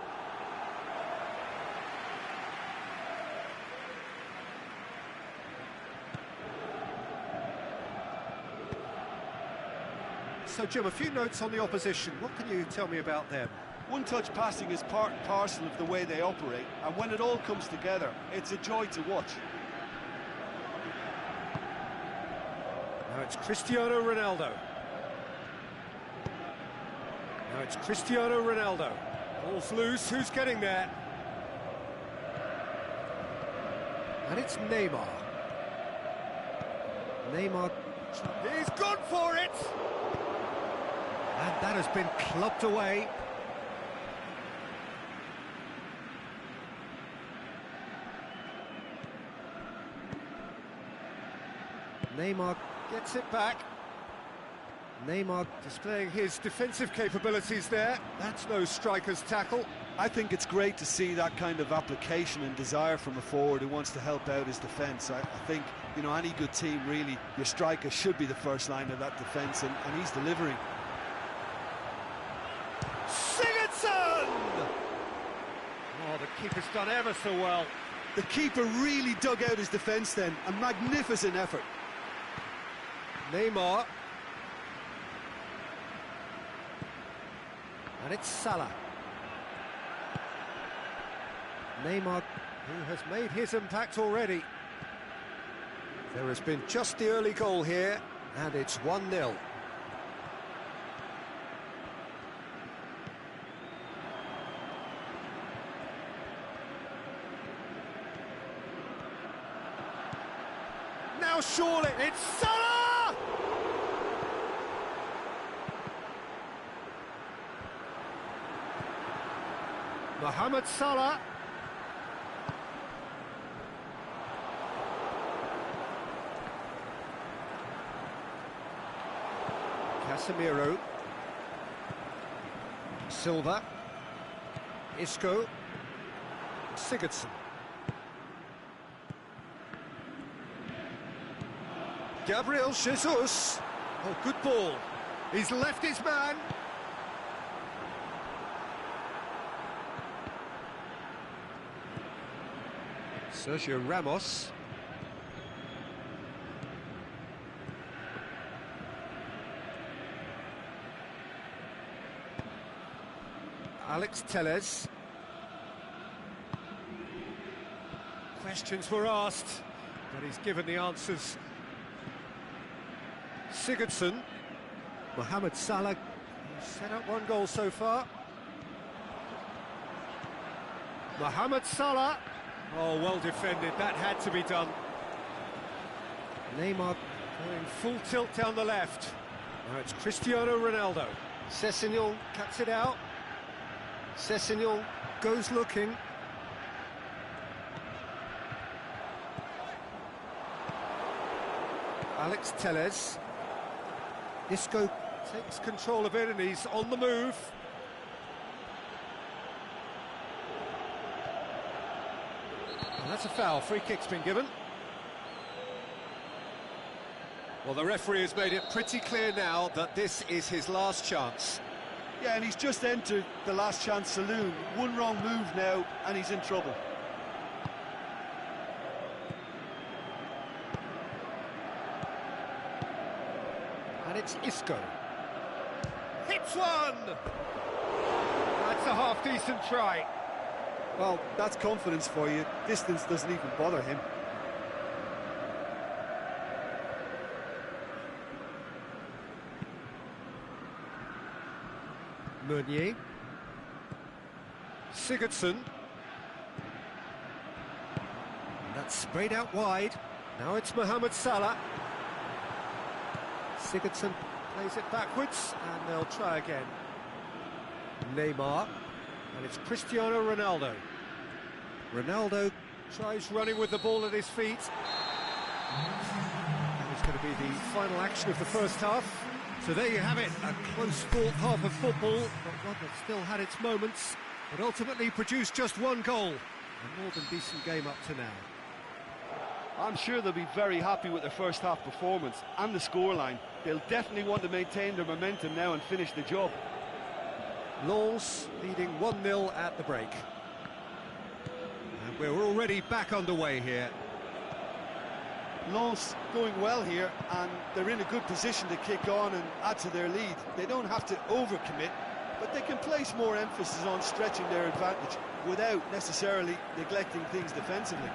So, Jim, a few notes on the opposition. What can you tell me about them? One-touch passing is part and parcel of the way they operate, and when it all comes together, it's a joy to watch. Now it's Cristiano Ronaldo. Now it's Cristiano Ronaldo. Ball's loose, who's getting there? And it's Neymar. Neymar. He's gone for it! And that has been clubbed away. Neymar gets it back. Neymar displaying his defensive capabilities there. That's no striker's tackle. I think it's great to see that kind of application and desire from a forward who wants to help out his defence. I think, you know, any good team, really, your striker should be the first line of that defence, and he's delivering. Sigurdsson! Oh, the keeper's done ever so well. The keeper really dug out his defence then. A magnificent effort. Neymar. And it's Salah. Neymar, who has made his impact already. There has been just the early goal here, and it's 1-0. Now surely, it's Salah! Mohamed Salah. Casemiro. Silva. Isco. Sigurdsson. Gabriel Jesus. Oh, good ball. He's left his man. Sergio Ramos. Alex Telles. Questions were asked, but he's given the answers. Sigurdsson. Mohamed Salah set up one goal so far. Mohamed Salah. Oh, well defended, that had to be done. Neymar going full tilt down the left. Now it's Cristiano Ronaldo. Sessegnon cuts it out. Sessegnon goes looking. Alex Telles. Isco takes control of it and he's on the move. And that's a foul. Free kick's been given. Well, the referee has made it pretty clear now that this is his last chance. Yeah, and he's just entered the last chance saloon. One wrong move now, and he's in trouble. And it's Isco. Hits one! That's a half-decent try. Well, that's confidence for you. Distance doesn't even bother him. Meunier. Sigurdsson. That's sprayed out wide. Now it's Mohamed Salah. Sigurdsson plays it backwards, and they'll try again. Neymar. And it's Cristiano Ronaldo. Ronaldo tries running with the ball at his feet. That is going to be the final action of the first half. So there you have it, a close-fought half of football, but one that still had its moments, but ultimately produced just one goal. A more than decent game up to now. I'm sure they'll be very happy with their first half performance and the scoreline. They'll definitely want to maintain their momentum now and finish the job. Lens leading 1-0 at the break. And we're already back underway here. Lens going well here, and they're in a good position to kick on and add to their lead. They don't have to overcommit, but they can place more emphasis on stretching their advantage without necessarily neglecting things defensively.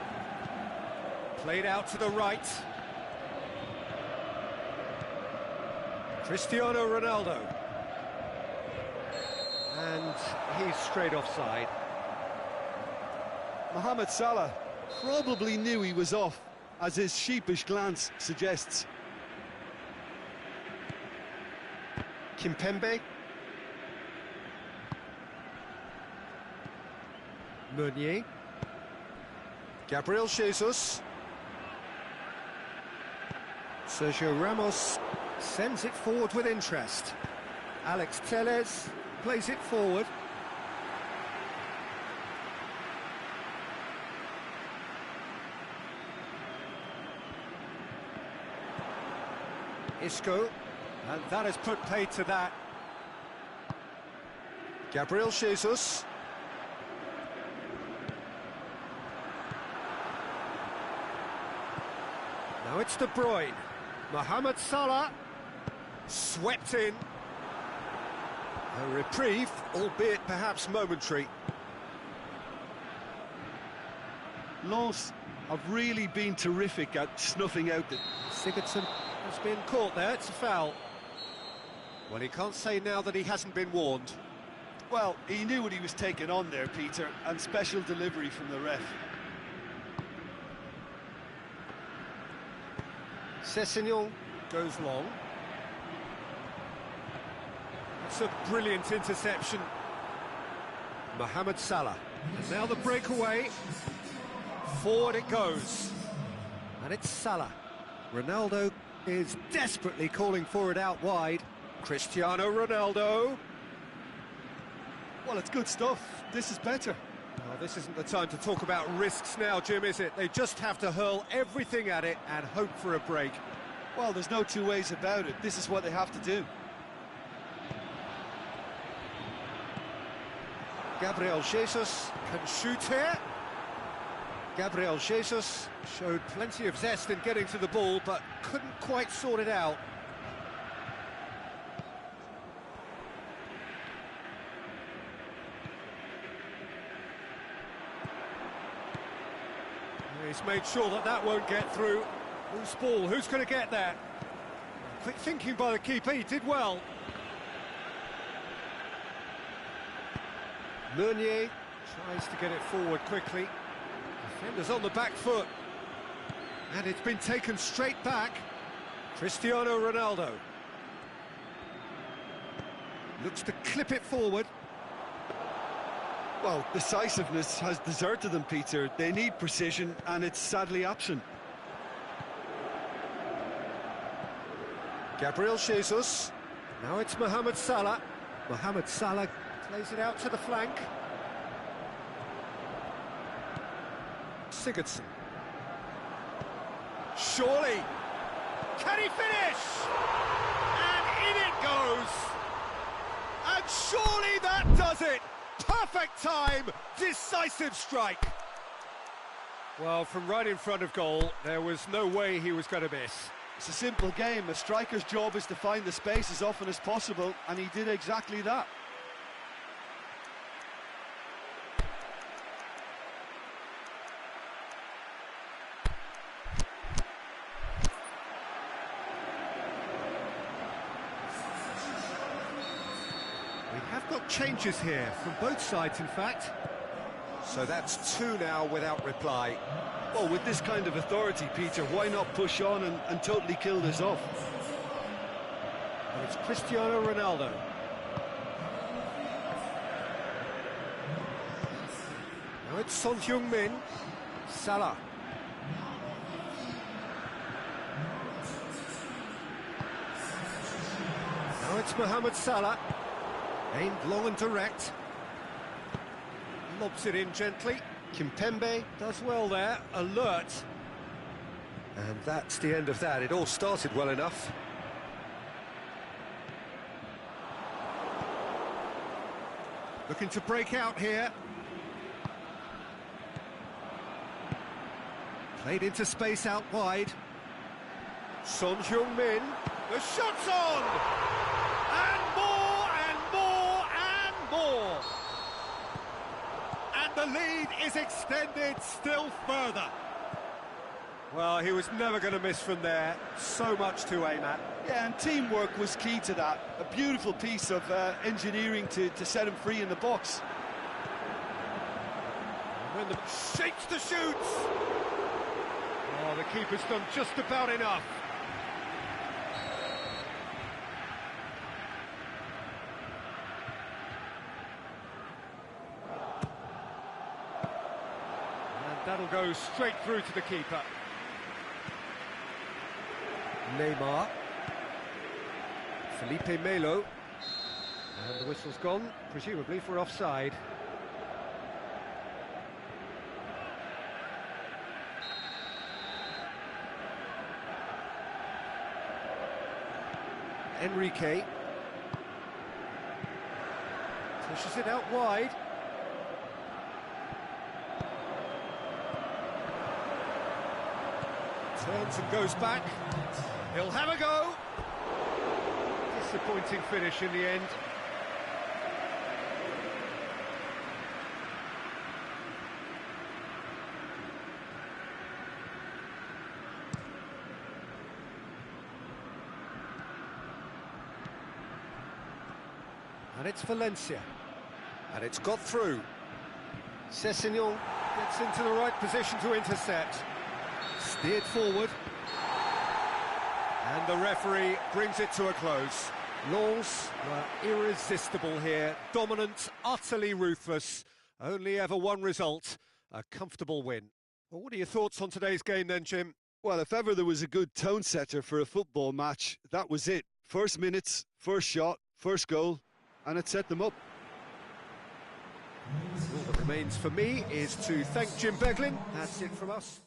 Played out to the right. Cristiano Ronaldo. And he's straight offside. Mohamed Salah probably knew he was off, as his sheepish glance suggests. Kimpembe. Meunier. Gabriel Jesus. Sergio Ramos sends it forward with interest. Alex Telles plays it forward. Isco, and that has put paid to that. Gabriel Jesus. Now it's De Bruyne. Mohamed Salah swept in. A reprieve, albeit perhaps momentary. Lens have really been terrific at snuffing out the... Sigurdsson has been caught there, it's a foul. Well, he can't say now that he hasn't been warned. Well, he knew what he was taking on there, Peter, and special delivery from the ref. Sessegnon goes long. It's a brilliant interception. Mohamed Salah. And now the breakaway. Forward it goes. And it's Salah. Ronaldo is desperately calling for it out wide. Cristiano Ronaldo. Well, it's good stuff. This is better. Well, this isn't the time to talk about risks now, Jim, is it? They just have to hurl everything at it and hope for a break. Well, there's no two ways about it. This is what they have to do. Gabriel Jesus can shoot here. Gabriel Jesus showed plenty of zest in getting to the ball, but couldn't quite sort it out. He's made sure that that won't get through. Loose ball, who's going to get that? Quick thinking by the keeper, he did well. Meunier tries to get it forward quickly. Defenders on the back foot. And it's been taken straight back. Cristiano Ronaldo. Looks to clip it forward. Well, decisiveness has deserted them, Peter. They need precision, and it's sadly absent. Gabriel Jesus. Now it's Mohamed Salah. Mohamed Salah plays it out to the flank. Sigurdsson. Surely. Can he finish? And in it goes. And surely that does it. Perfect time. Decisive strike. Well, from right in front of goal, there was no way he was going to miss. It's a simple game. A striker's job is to find the space as often as possible, and he did exactly that. We have got changes here, from both sides in fact. So that's two now without reply. Well, with this kind of authority, Peter, why not push on and totally kill this off? And it's Cristiano Ronaldo. Now it's Son Heung-min. Salah. Now it's Mohamed Salah. Aimed long and direct. Lobs it in gently. Kimpembe does well there, alert. And that's the end of that. It all started well enough. Looking to break out here. Played into space out wide. Son Heung-min. The shot's on! And more and more and more! And the lead is extended still further. Well, he was never going to miss from there. So much to aim at. Yeah, and teamwork was key to that. A beautiful piece of engineering to set him free in the box. When the shakes the shoots. Oh, the keeper's done just about enough. And that'll go straight through to the keeper. Neymar. Felipe Melo. And the whistle's gone, presumably for offside. Enrique. Pushes it out wide. Turns and goes back. He'll have a go. Disappointing finish in the end. And it's Valencia. And it's got through. Sessegnon gets into the right position to intercept. Steered forward. And the referee brings it to a close. Lens were irresistible here. Dominant, utterly ruthless. Only ever one result. A comfortable win. Well, what are your thoughts on today's game then, Jim? Well, if ever there was a good tone setter for a football match, that was it. First minutes, first shot, first goal, and it set them up. All that remains for me is to thank Jim Beglin. That's it from us.